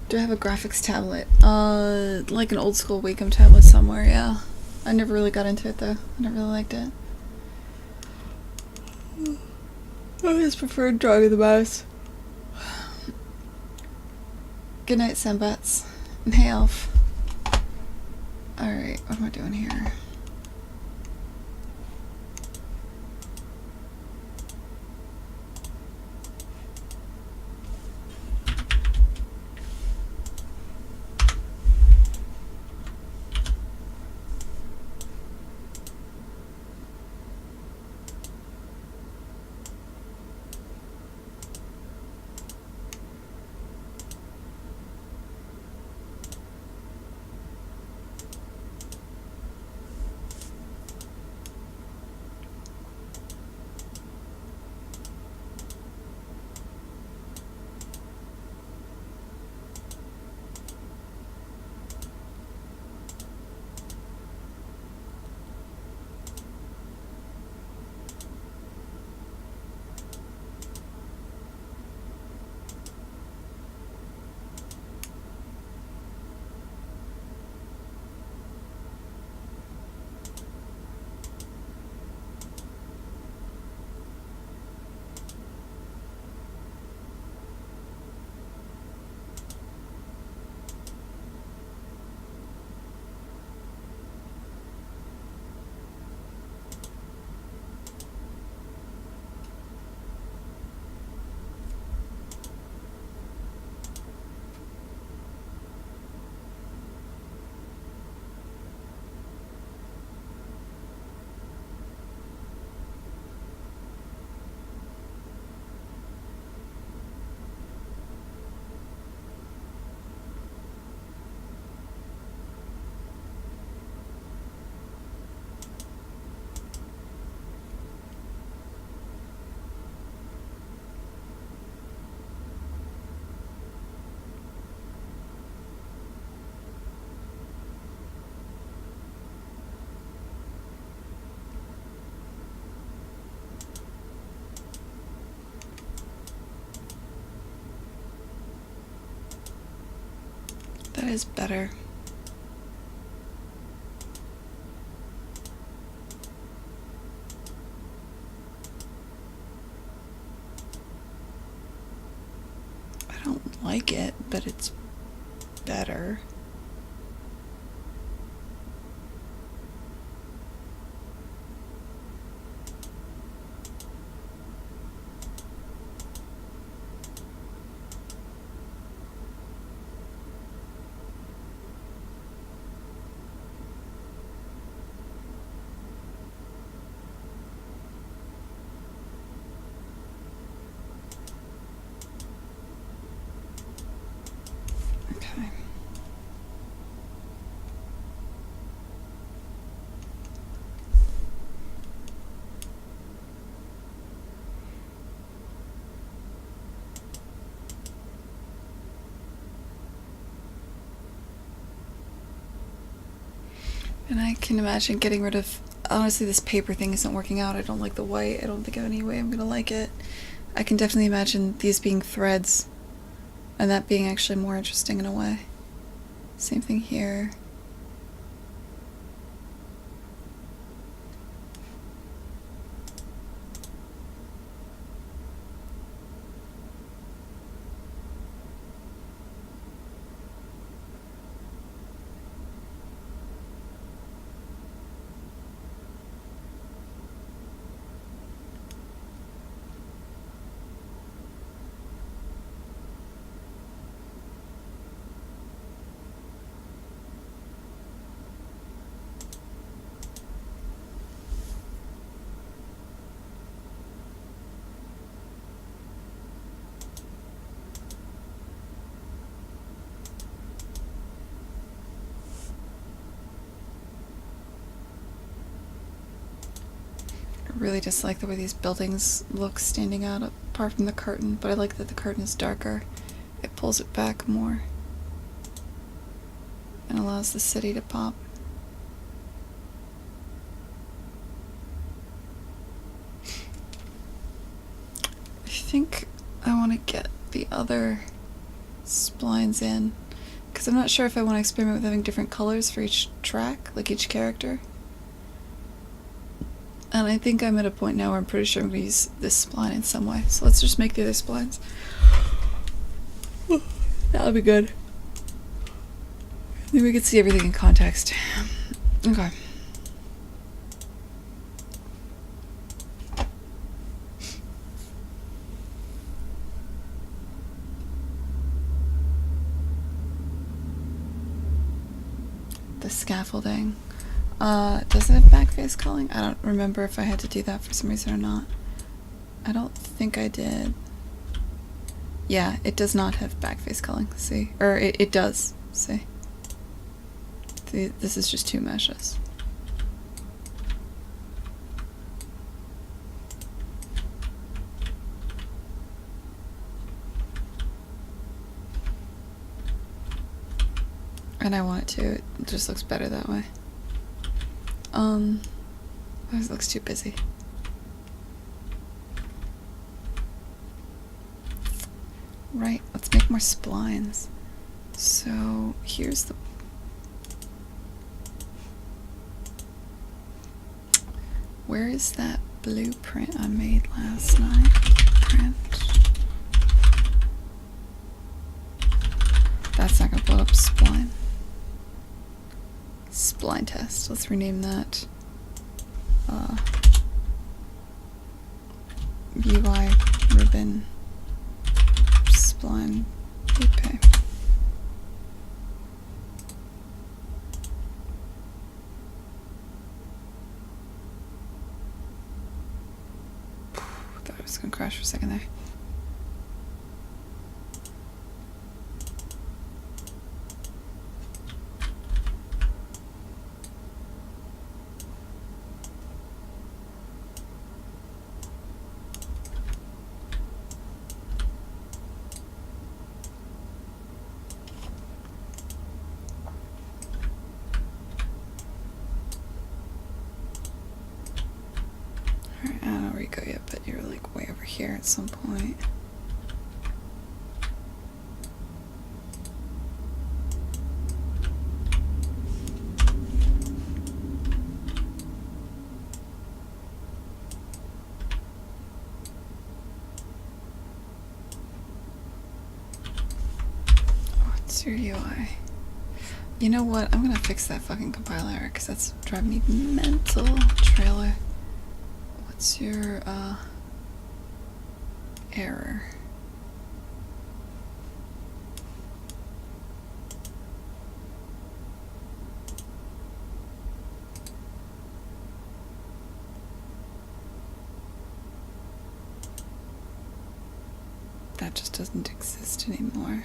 Do I have a graphics tablet? Like an old school Wacom tablet somewhere, yeah. I never really got into it though. I never really liked it. I always preferred drawing with the mouse. Good night, Sembats. And hey, Elf. Alright, what am I doing here? That is better. I don't like it, but it's better. Okay. And I can imagine getting rid of... Honestly, this paper thing isn't working out. I don't like the white. I don't think of any way I'm gonna like it. I can definitely imagine these being threads, and that being actually more interesting in a way. Same thing here. I really dislike the way these buildings look standing out apart from the curtain, but I like that the curtain is darker. It pulls it back more and allows the city to pop. I think I want to get the other splines in, because I'm not sure if I want to experiment with having different colors for each track, like each character. And I think I'm at a point now where I'm pretty sure I'm going to use this spline in some way. So let's just make the other splines. That'll be good. Then we can see everything in context. Okay. The scaffolding. Does it have backface culling? I don't remember if I had to do that for some reason or not. I don't think I did. Yeah, it does not have backface culling, see? Or it does, see? This is just two meshes. And I want it to. It just looks better that way. It looks too busy. Right, let's make more splines. So here's the... Where is that blueprint I made last night? Print. That's not gonna blow up spline. Spline test. Let's rename that. UI ribbon spline okay. Thought I was gonna crash for a second there. Alright, I don't know where you go yet, but you're like way over here at some point. What's your UI? You know what? I'm gonna fix that fucking compile error because that's driving me mental. Trailer. What's your error? That just doesn't exist anymore.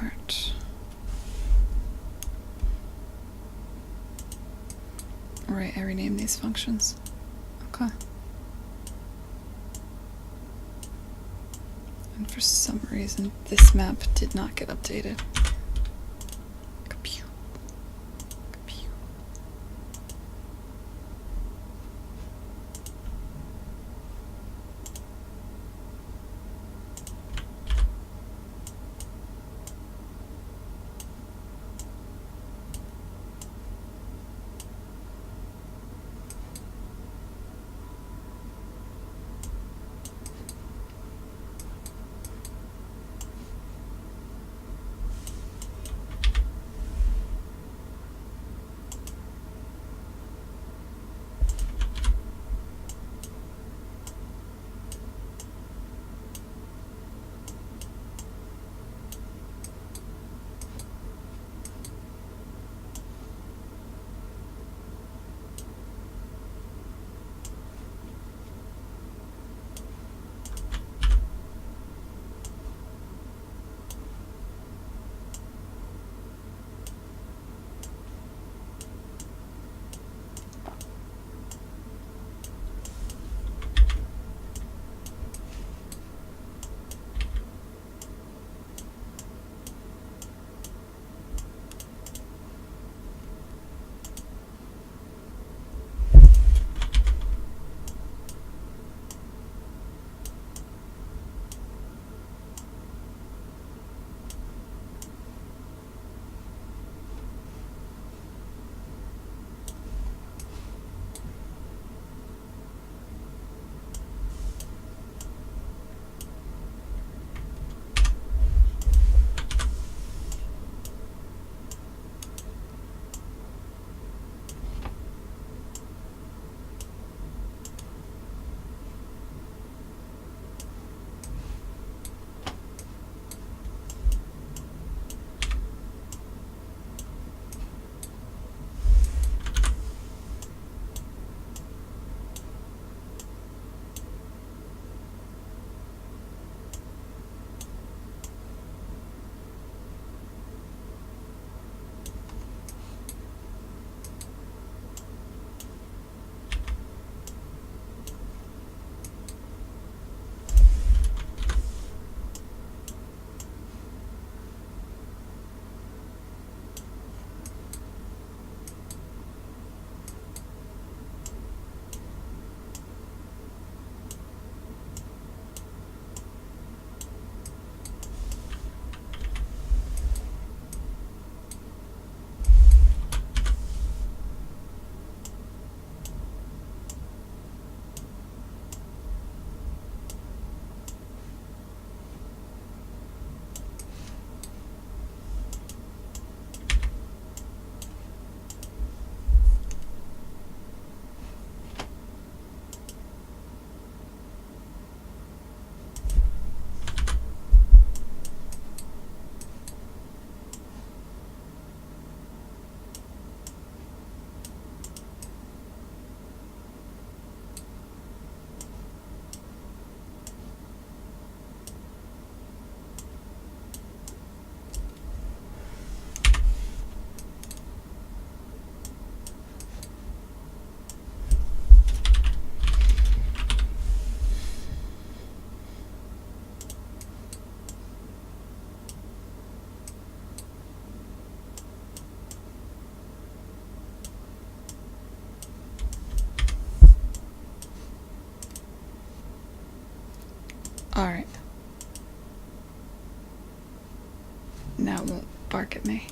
Art. Right, I renamed these functions. Okay. And for some reason, this map did not get updated. Alright. Now it won't bark at me.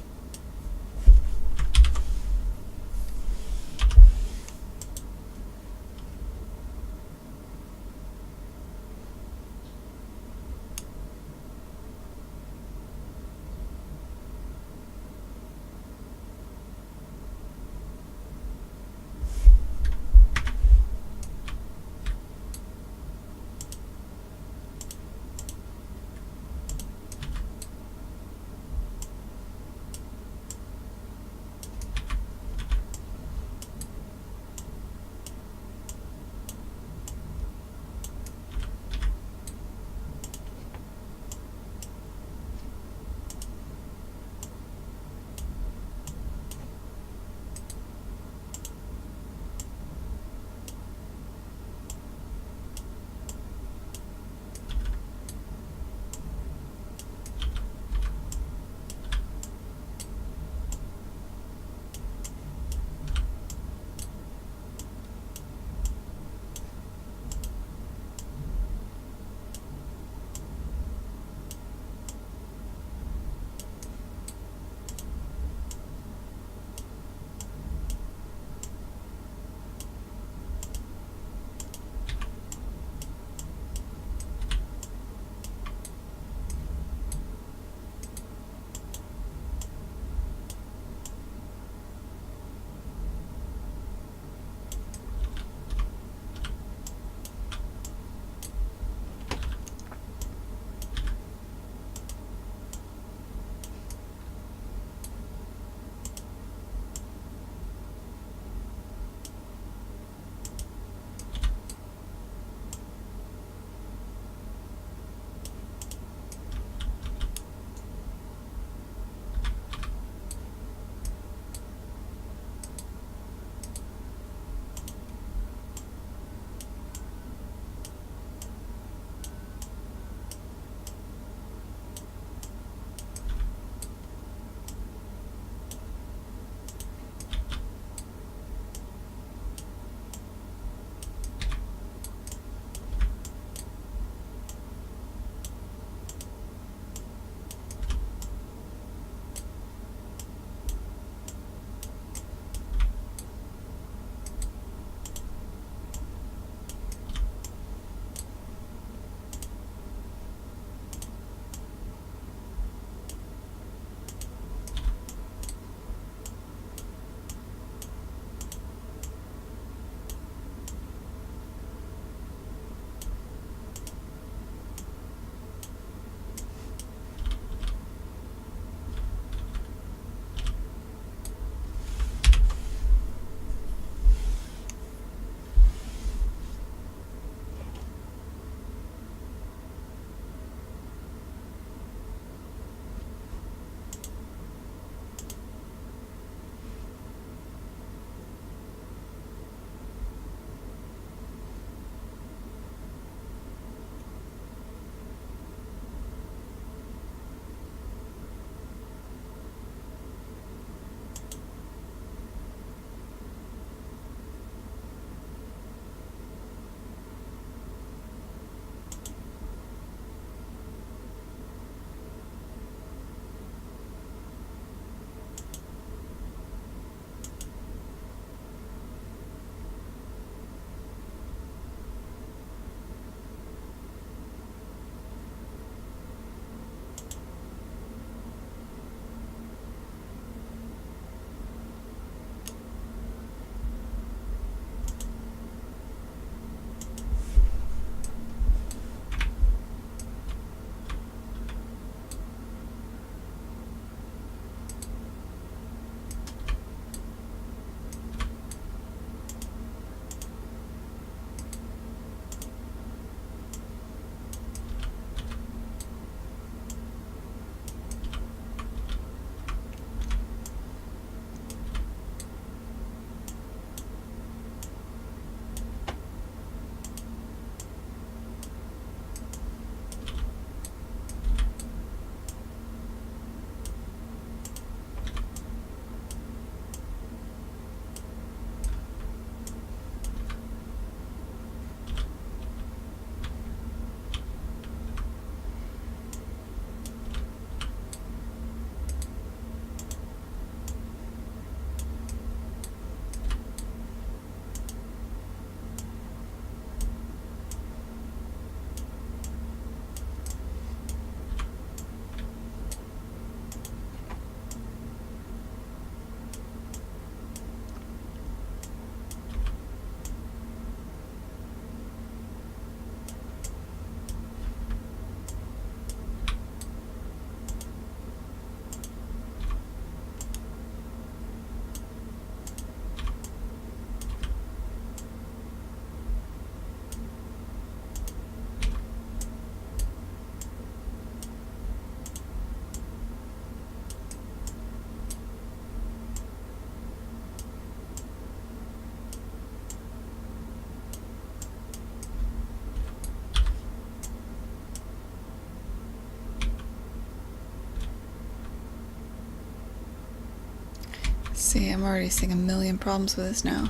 See, I'm already seeing a million problems with this now.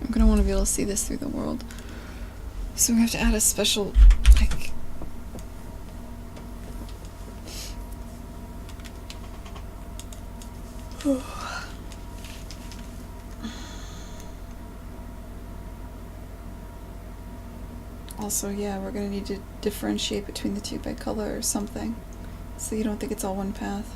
I'm gonna want to be able to see this through the world. So we have to add a special, like... Also, yeah, we're gonna need to differentiate between the two by color or something, so you don't think it's all one path.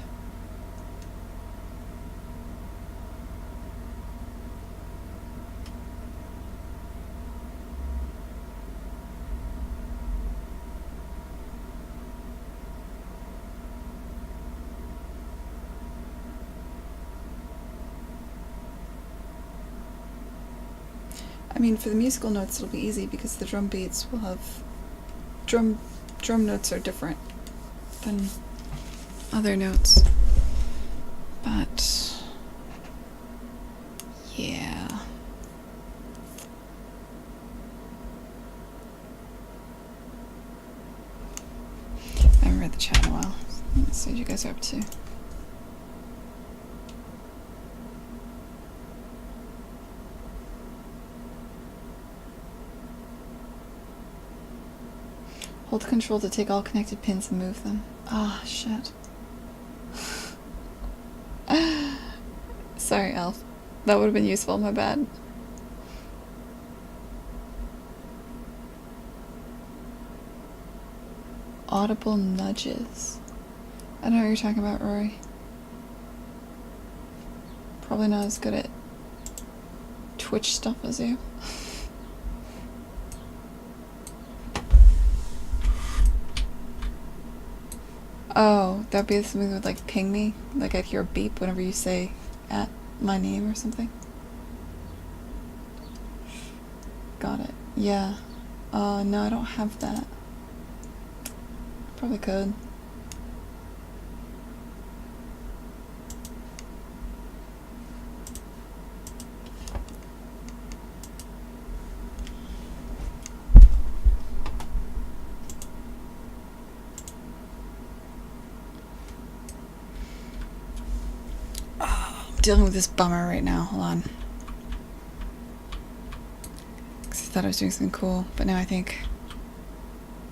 I mean, for the musical notes, it'll be easy because the drum beats will have drum notes are different than other notes. But yeah. I haven't read the chat in a while. Let's see what you guys are up to. Hold control to take all connected pins and move them. Ah, shit. Sorry, Elf. That would have been useful, my bad. Audible nudges. I don't know what you're talking about, Rory. Probably not as good at Twitch stuff as you. Oh, that'd be something that would like ping me? Like I'd hear a beep whenever you say at my name or something? Got it. Yeah. No, I don't have that. Probably could. Dealing with this bummer right now. Hold on. Because I thought I was doing something cool, but now I think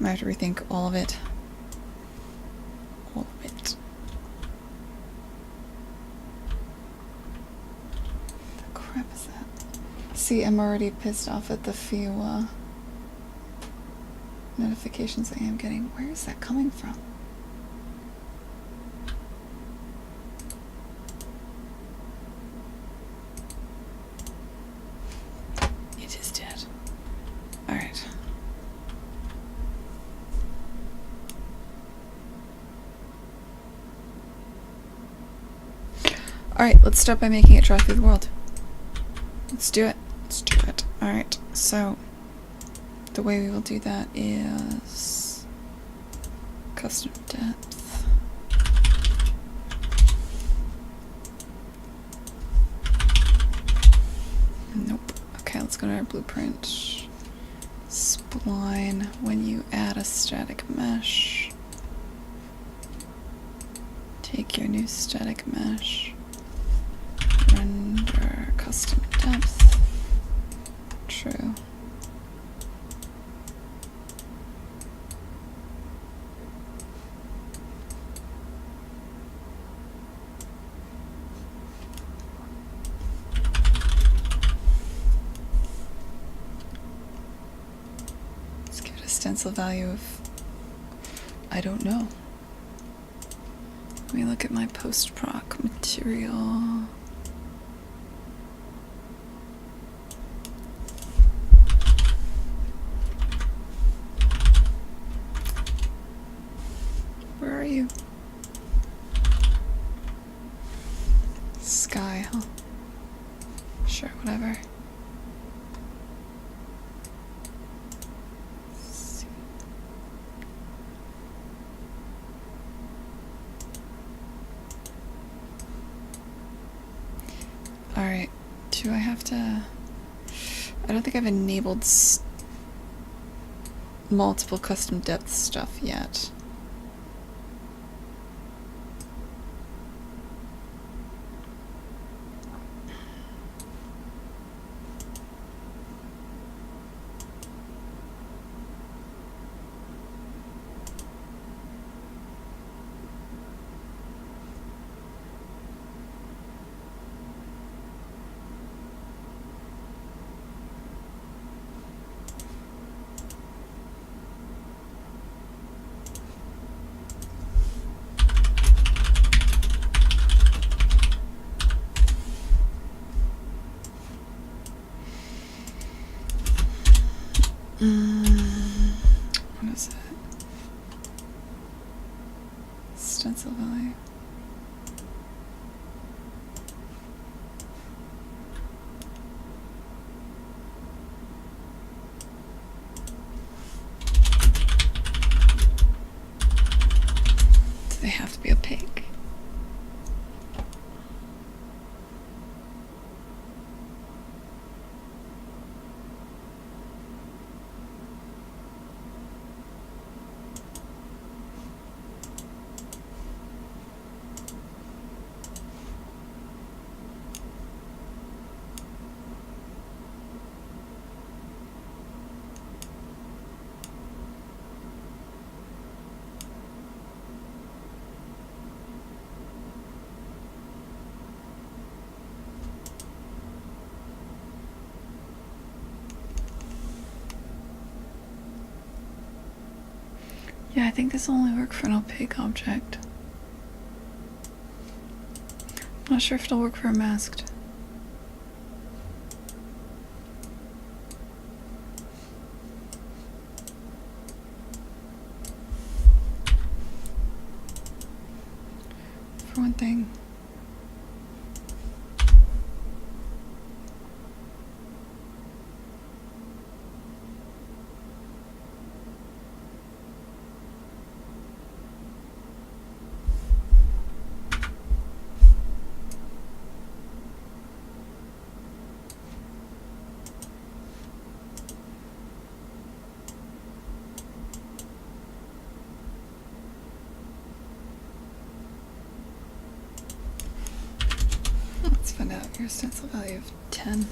I might have to rethink all of it. All of it. The crap is that? See, I'm already pissed off at the few notifications I am getting. Where is that coming from? Alright, let's start by making it drive through the world. Let's do it. Let's do it. Alright, so the way we will do that is custom depth. Nope. Okay, let's go to our blueprint. Spline when you add a static mesh. Take your new static mesh. Render custom depth. True. Let's give it a stencil value of, I don't know. Let me look at my post-proc material. Where are you? Sky, huh? Sure, whatever. Alright, do I have to... I don't think I've enabled multiple custom depth stuff yet. What is it? Stencil value. Do they have to be opaque? Yeah, I think this will only work for an opaque object. I'm not sure if it'll work for a masked. For one thing. Let's find out your stencil value of 10.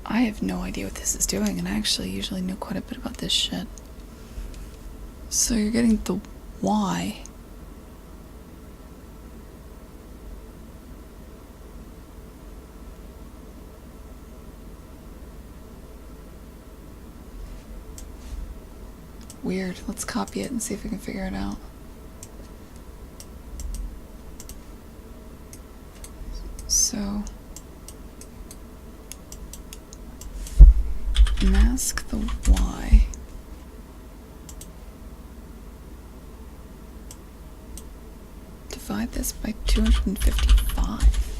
I have no idea what this is doing, and I actually usually know quite a bit about this shit. So you're getting the Y. Weird. Let's copy it and see if we can figure it out. So this by 255.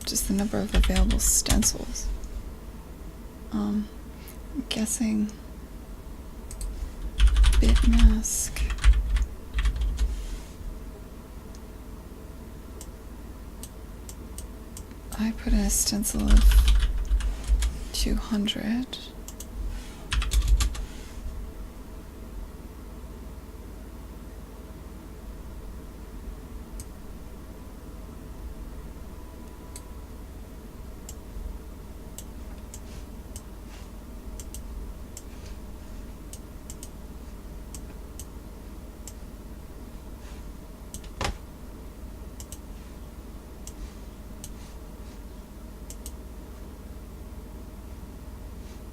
Just the number of available stencils. I'm guessing bit mask. I put in a stencil of 200.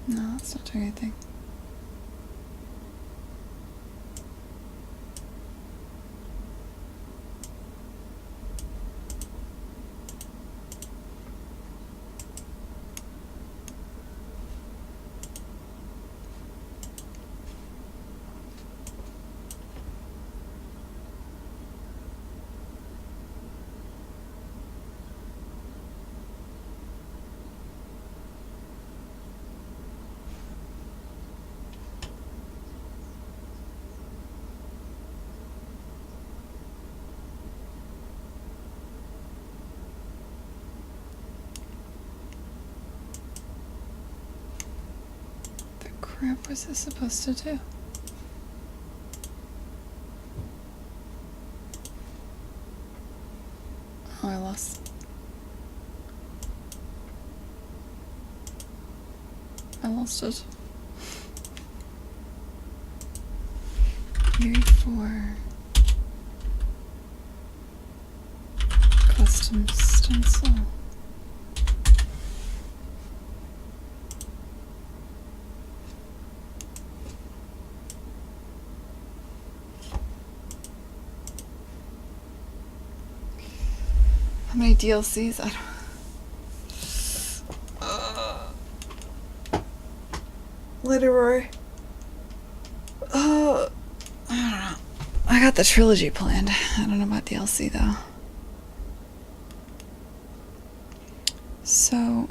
No, that's not doing anything. What was this supposed to do? Oh, I lost it. Here for custom stencil. How many DLCs? I don't. Literary. I don't know. I got the trilogy planned. I don't know about DLC though. So.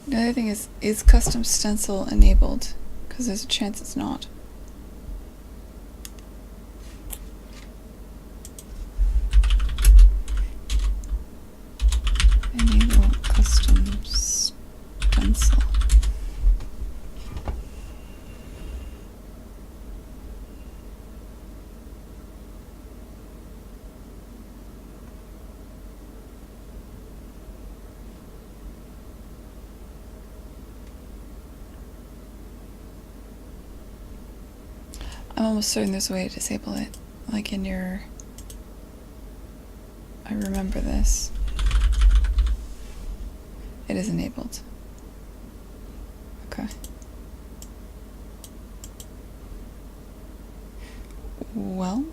The other thing is custom stencil enabled? Because there's a chance it's not. Enable custom stencil. I'm almost certain there's a way to disable it. Like in your... I remember this. It is enabled. Okay. Well...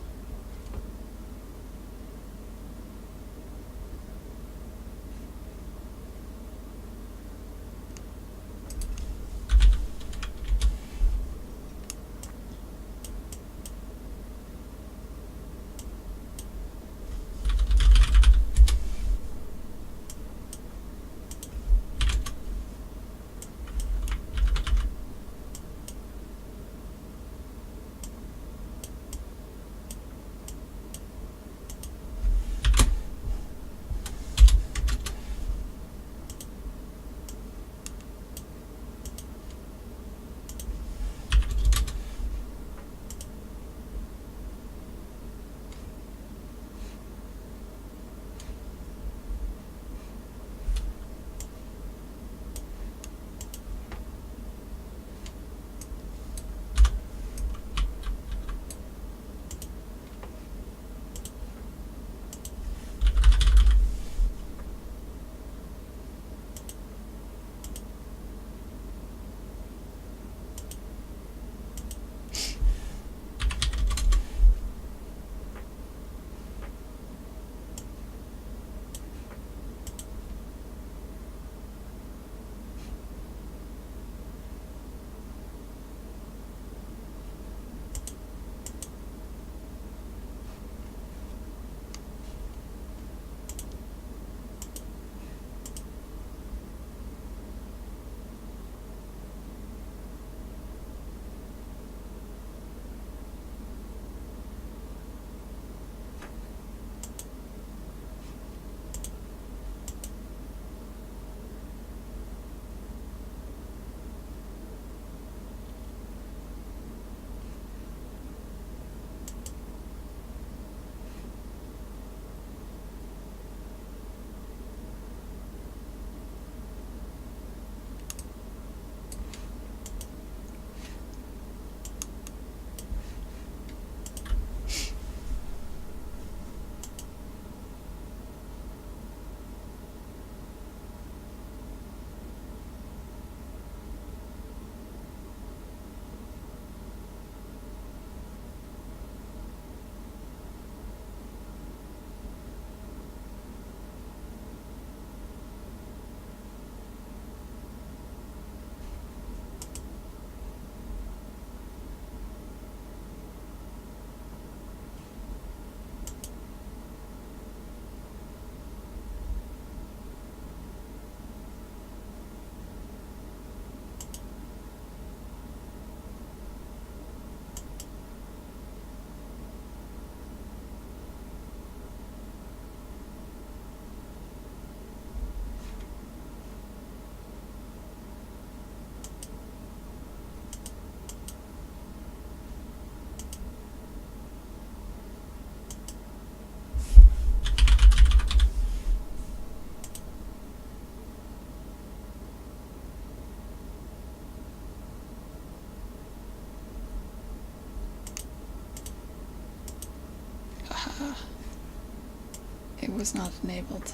was not enabled.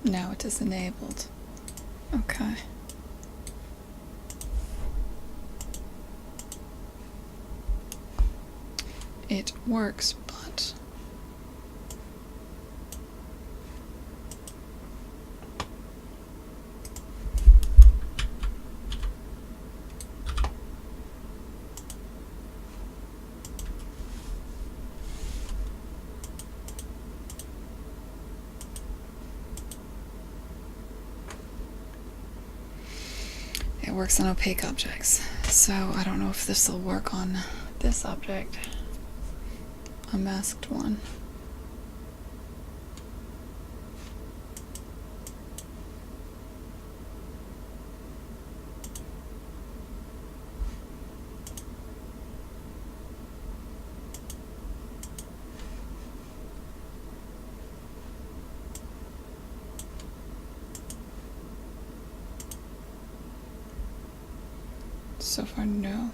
Now it is enabled. Okay. It works, but... It works on opaque objects, so I don't know if this will work on this object. A masked one. So far, no.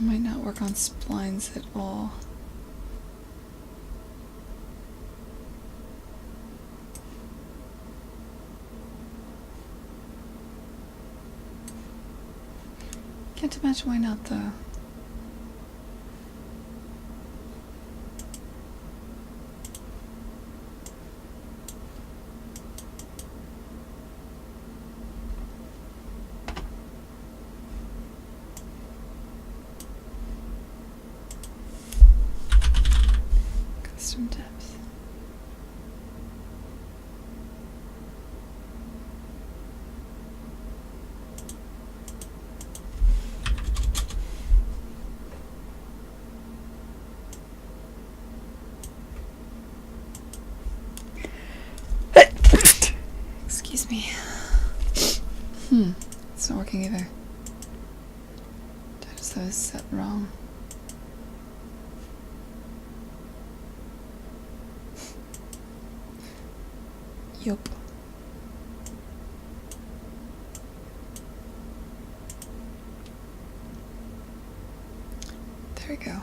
Might not work on splines at all. Can't imagine why not though. Custom depth. Excuse me. It's not working either. That is those set wrong. Yup. There we go.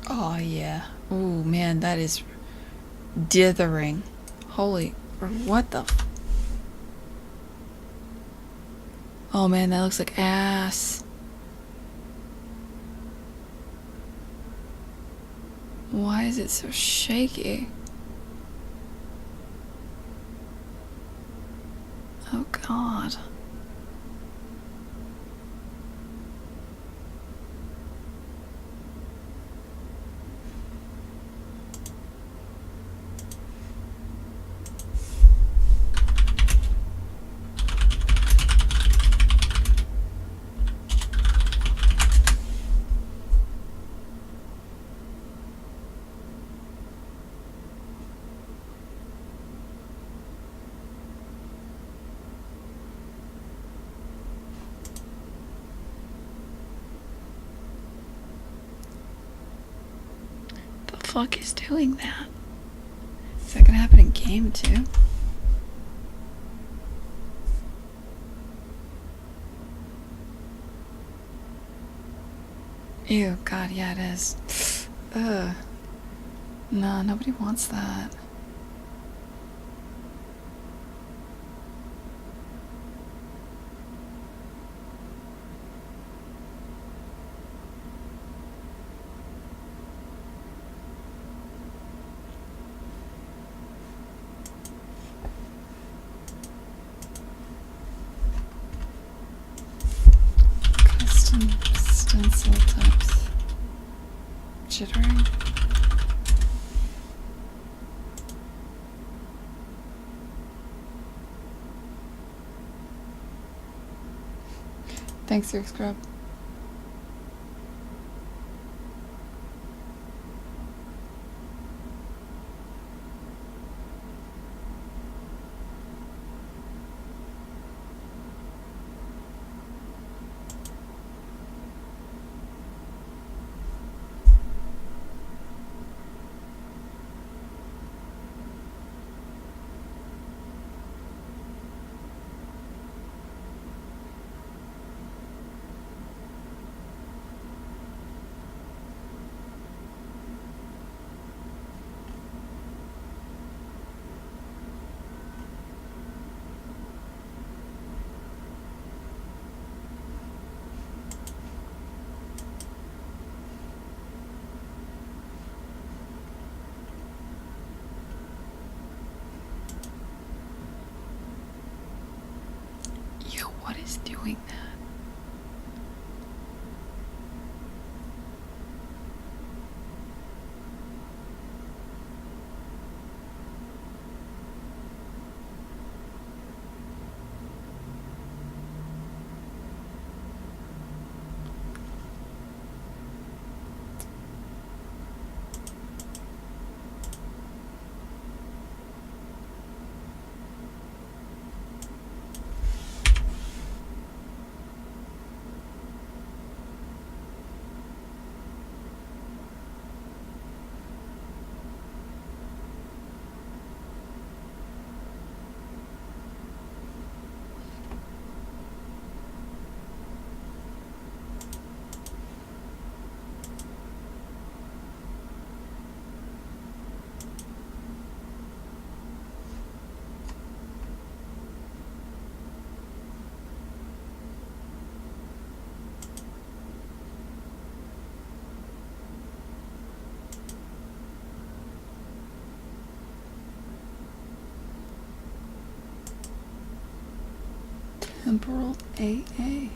Oh yeah. Oh man, that is dithering. Holy, or what the? Oh man, that looks like ass. Why is it so shaky? Oh god. Fuck is doing that? Is that gonna happen in game too? Ew, god, yeah it is. Ugh. Nah, nobody wants that. jittering. Thanks, Rick Scrub. Yo, what is doing that? Temporal AA.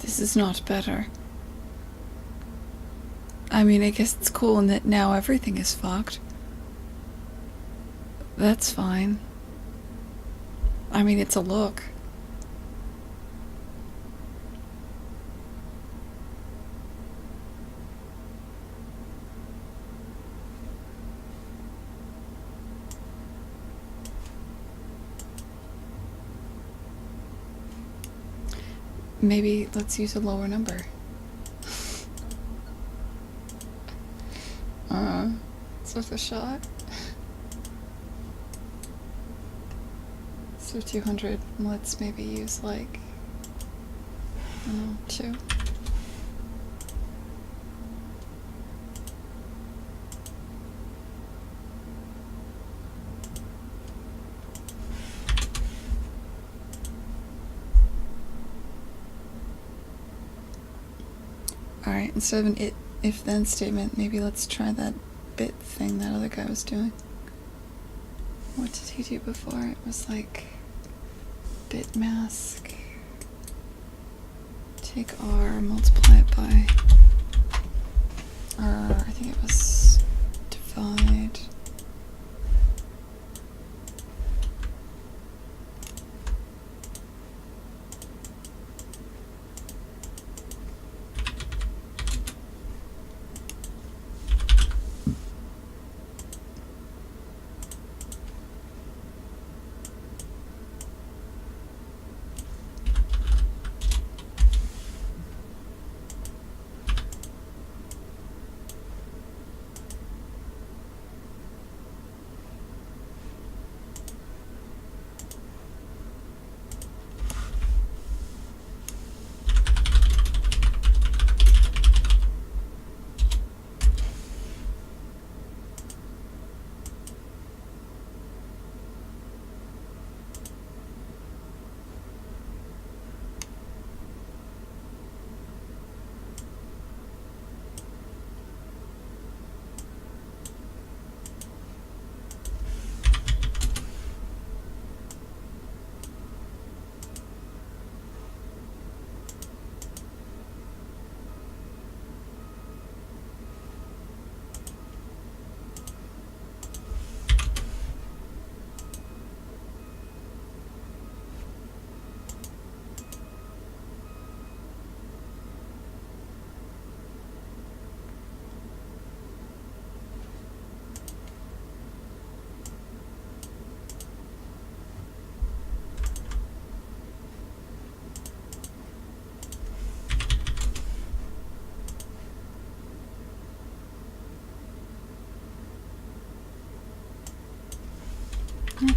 This is not better. I mean, I guess it's cool in that now everything is fucked. That's fine. I mean, it's a look. Maybe let's use a lower number. It's worth a shot. So 200, let's maybe use like, I don't know, 2. Alright, instead of an if-then statement, maybe let's try that bit thing that other guy was doing. What did he do before? It was like bit mask, take R, multiply it by I think it was divide.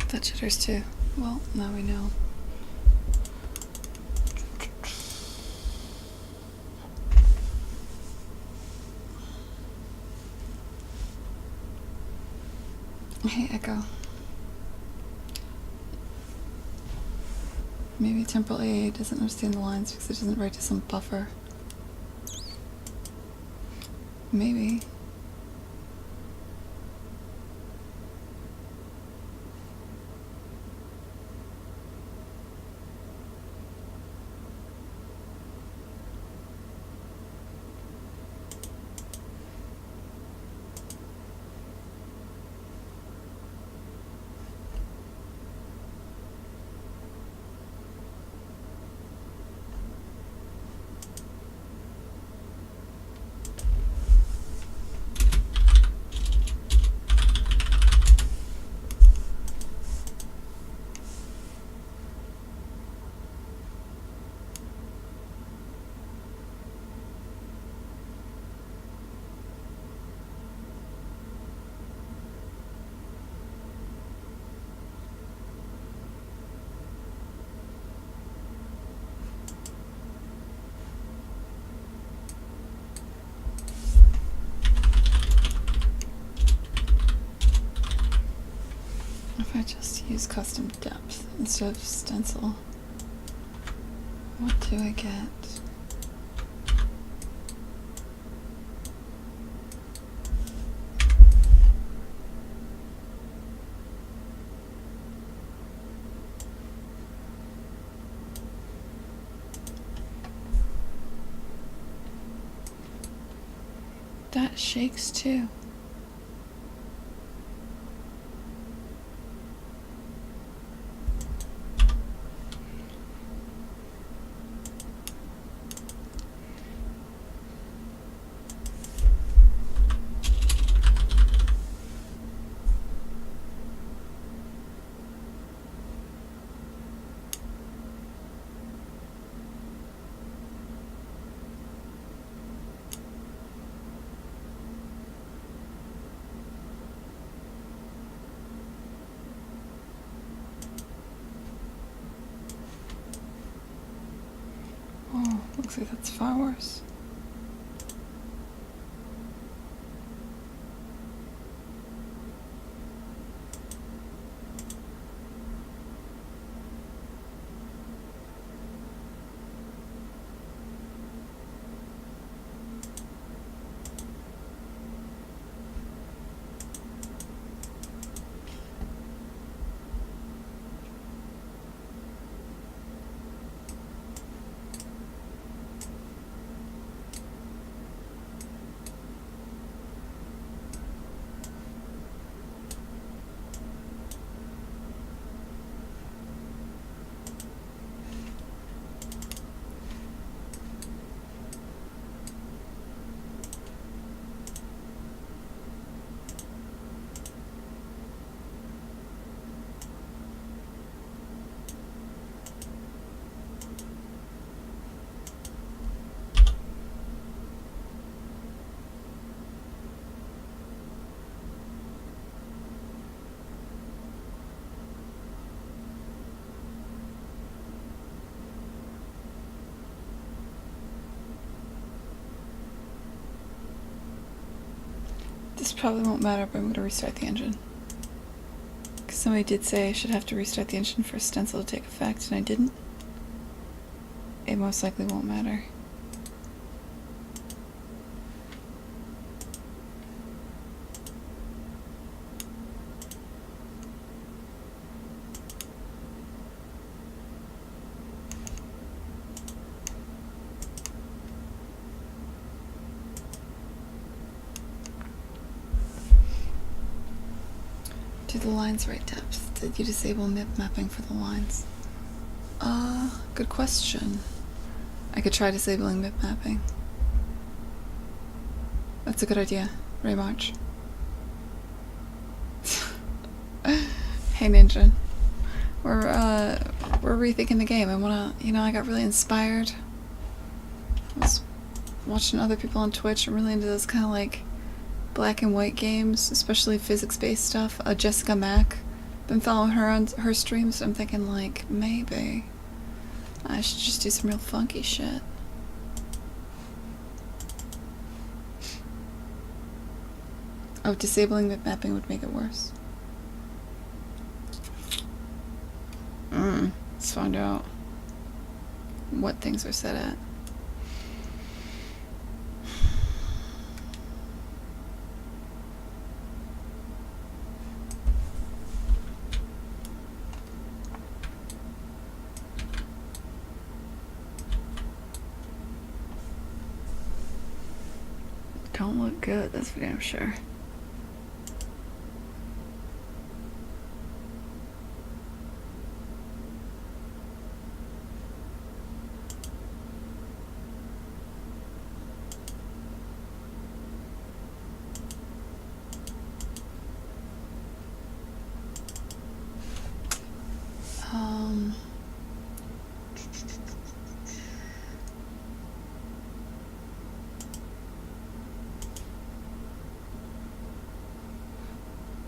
That jitters too. Well, now we know. Hey, Echo. Maybe temporal AA doesn't understand the lines because it doesn't write to some buffer. Maybe. If I just use custom depth instead of stencil, what do I get? That shakes too. Oh, looks like that's far worse. This probably won't matter, but I'm going to restart the engine. Because somebody did say I should have to restart the engine for stencil to take effect, and I didn't. It most likely won't matter. Do the lines right depth? Did you disable MIP mapping for the lines? Good question. I could try disabling MIP mapping. That's a good idea. Ray March. Hey Ninja. We're rethinking the game. I wanna, I got really inspired. I was watching other people on Twitch. I'm really into those kind of like black and white games, especially physics-based stuff. Jessica Mack Been following her on her streams, so I'm thinking like maybe I should just do some real funky shit. Oh, disabling mip mapping would make it worse. Let's find out what things are set at. Don't look good, that's for damn sure.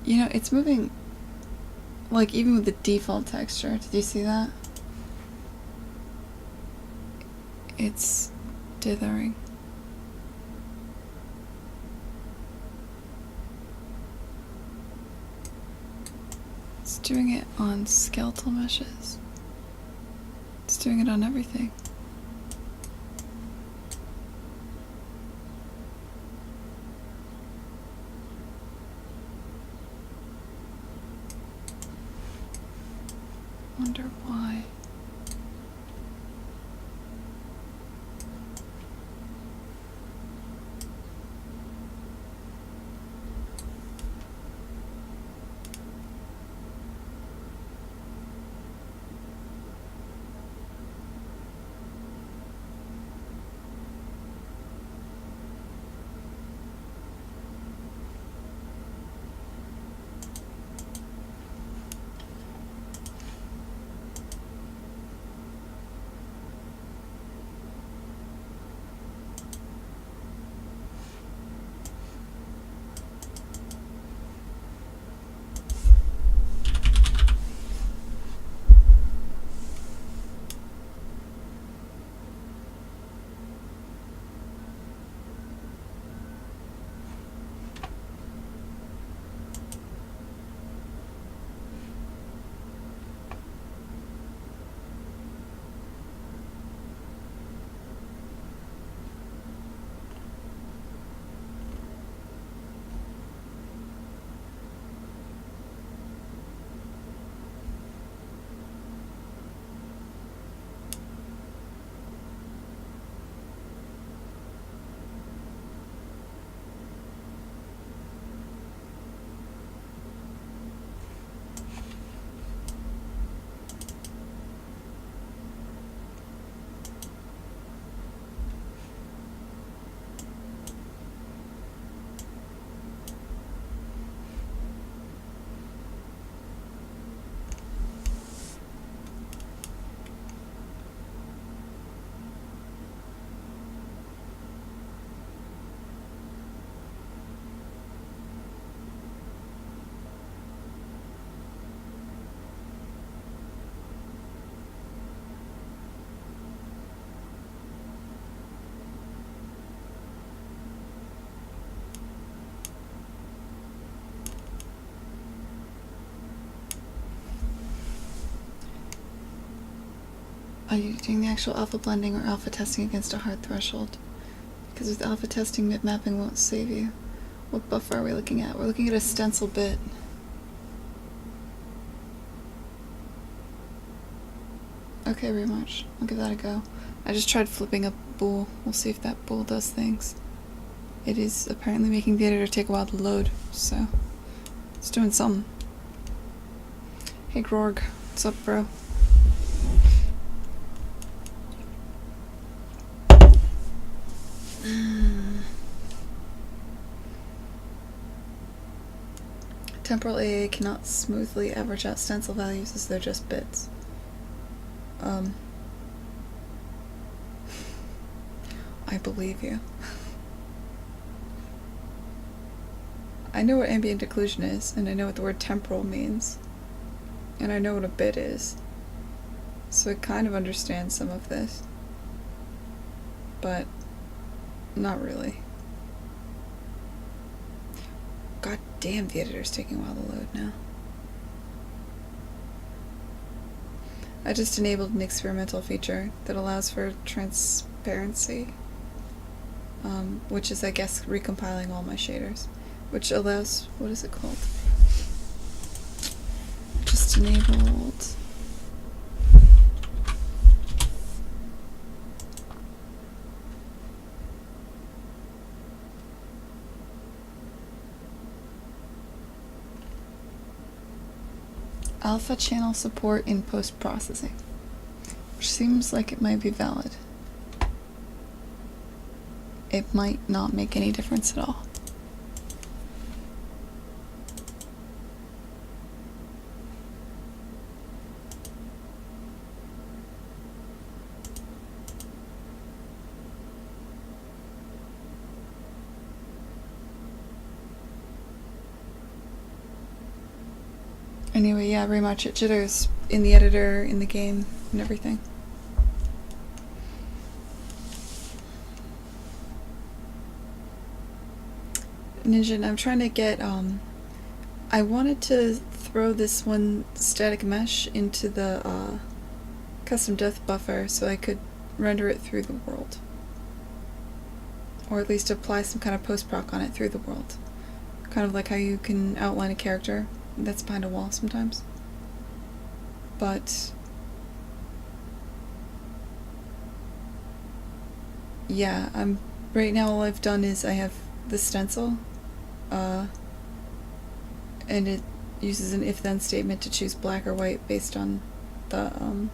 You know, it's moving, like, even with the default texture. Did you see that? It's dithering. It's doing it on skeletal meshes. It's doing it on everything. Wonder why. Are you doing the actual alpha blending or alpha testing against a hard threshold? Because with alpha testing, mip mapping won't save you. What buffer are we looking at? We're looking at a stencil bit. Okay, rematch. I'll give that a go. I just tried flipping a bool. We'll see if that bool does things. It is apparently making the editor take a while to load, so it's doing something. Hey Grorg, what's up, bro? Temporal AA cannot smoothly average out stencil values as they're just bits. I believe you. I know what ambient occlusion is, and I know what the word temporal means. and I know what a bit is. So I kind of understand some of this. But not really. God damn, the editor's taking a while to load now. I just enabled an experimental feature that allows for transparency, which is, I guess, recompiling all my shaders, which allows, what is it called? Just enabled. Alpha channel support in post-processing, which seems like it might be valid. It might not make any difference at all. Anyway, yeah, very much. It jitters in the editor, in the game, and everything. Ninja, and I'm trying to get, I wanted to throw this one static mesh into the, custom depth buffer so I could render it through the world. Or at least apply some kind of post-proc on it through the world. Kind of like how you can outline a character that's behind a wall sometimes. But yeah, right now all I've done is I have the stencil, and it uses an if-then statement to choose black or white based on the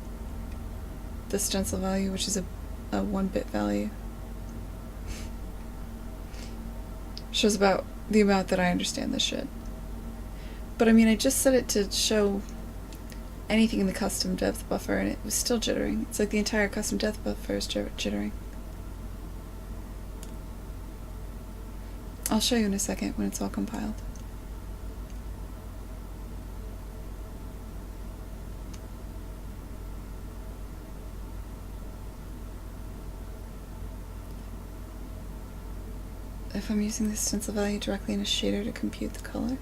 stencil value, which is a 1-bit value. Shows about the amount that I understand this shit. But I mean, I just set it to show anything in the custom depth buffer and it was still jittering. It's like the entire custom depth buffer is jittering. I'll show you in a second when it's all compiled. If I'm using the stencil value directly in a shader to compute the color.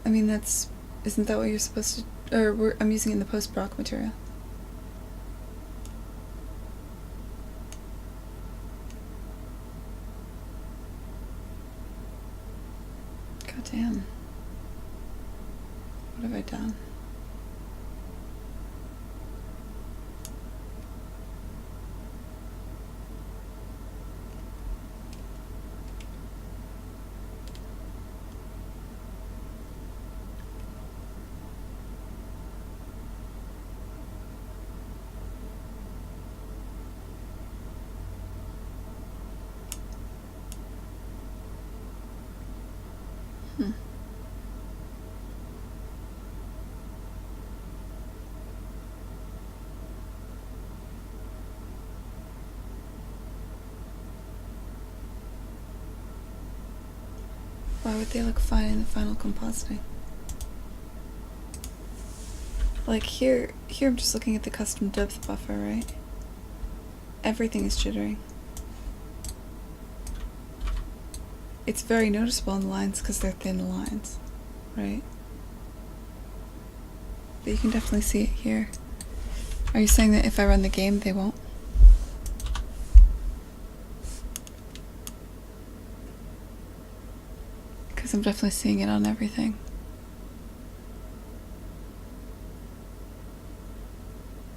I mean, isn't that what you're supposed to, or I'm using it in the post-proc material. God damn. What have I done? Why would they look fine in the final compositing? Like here I'm just looking at the custom depth buffer, right? Everything is jittering. It's very noticeable in the lines because they're thin lines, right? But you can definitely see it here. Are you saying that if I run the game, they won't? Because I'm definitely seeing it on everything.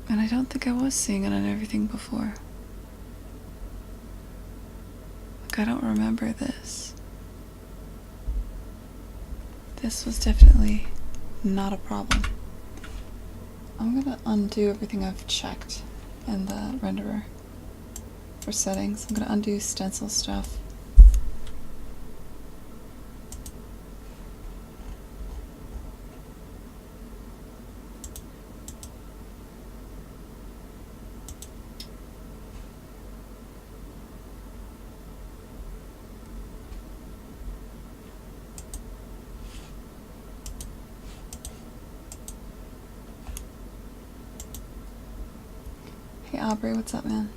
And I don't think I was seeing it on everything before. Like, I don't remember this. This was definitely not a problem. I'm gonna undo everything I've checked in the renderer for settings. I'm gonna undo stencil stuff. Hey Aubrey, what's up, man?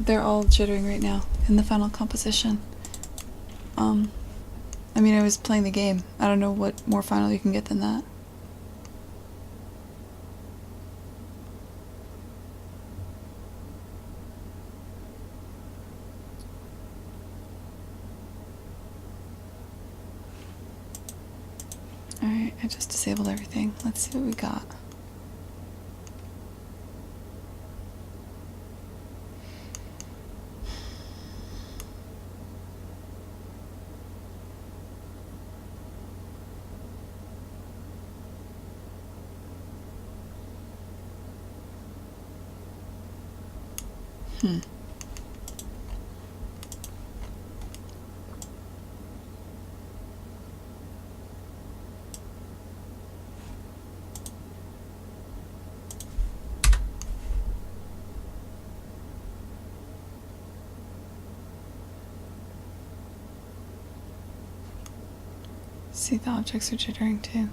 They're all jittering right now in the final composition. I mean, I was playing the game. I don't know what more final you can get than that. Alright, I just disabled everything. Let's see what we got. See, the objects are jittering too.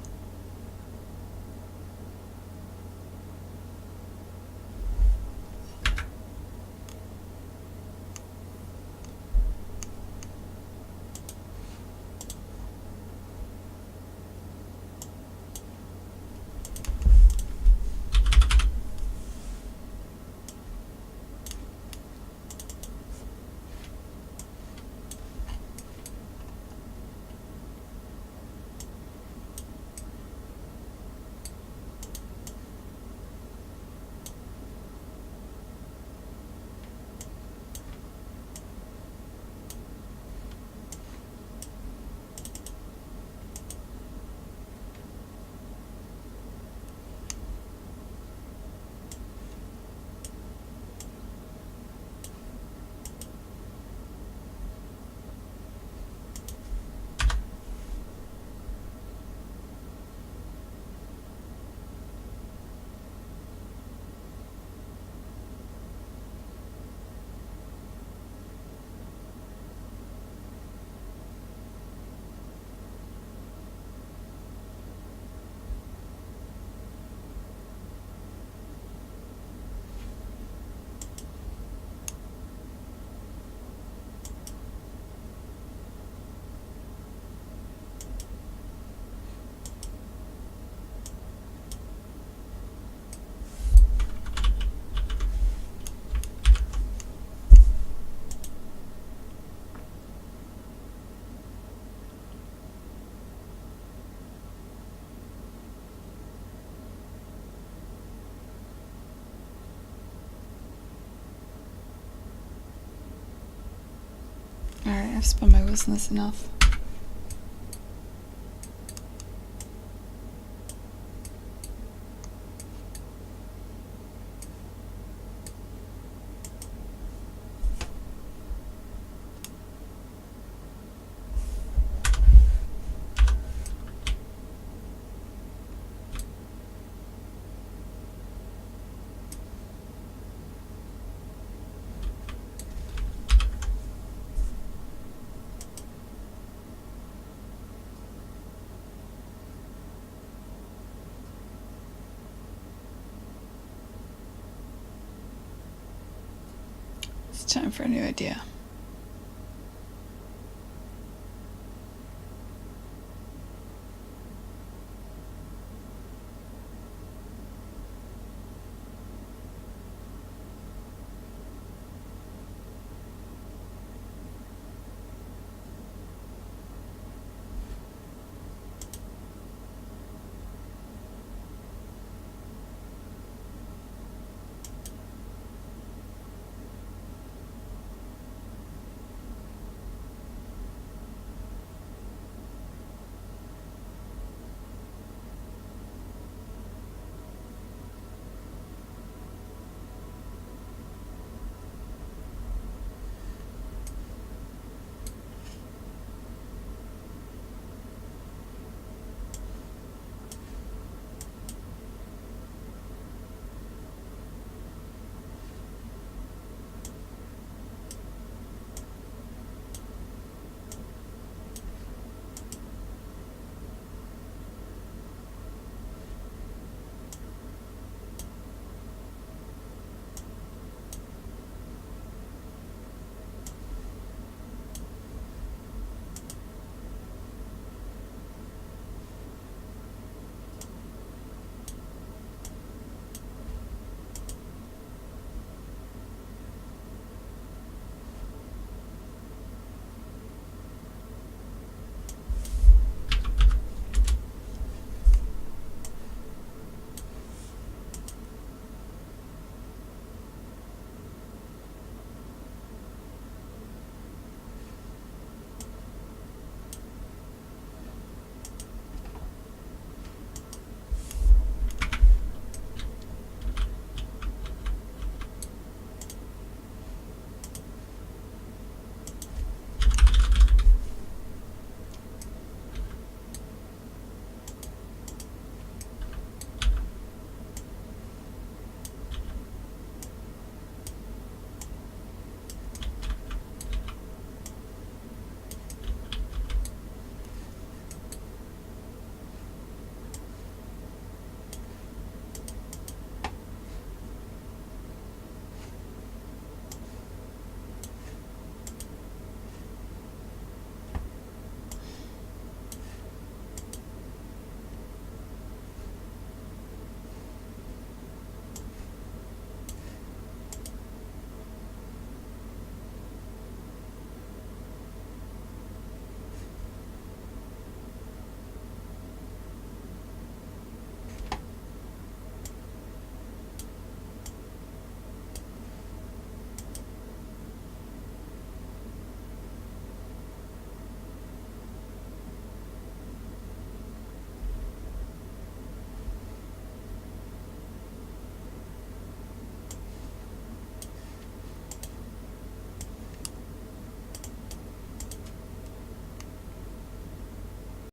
Alright, I've spun my wheels on this enough. It's time for a new idea.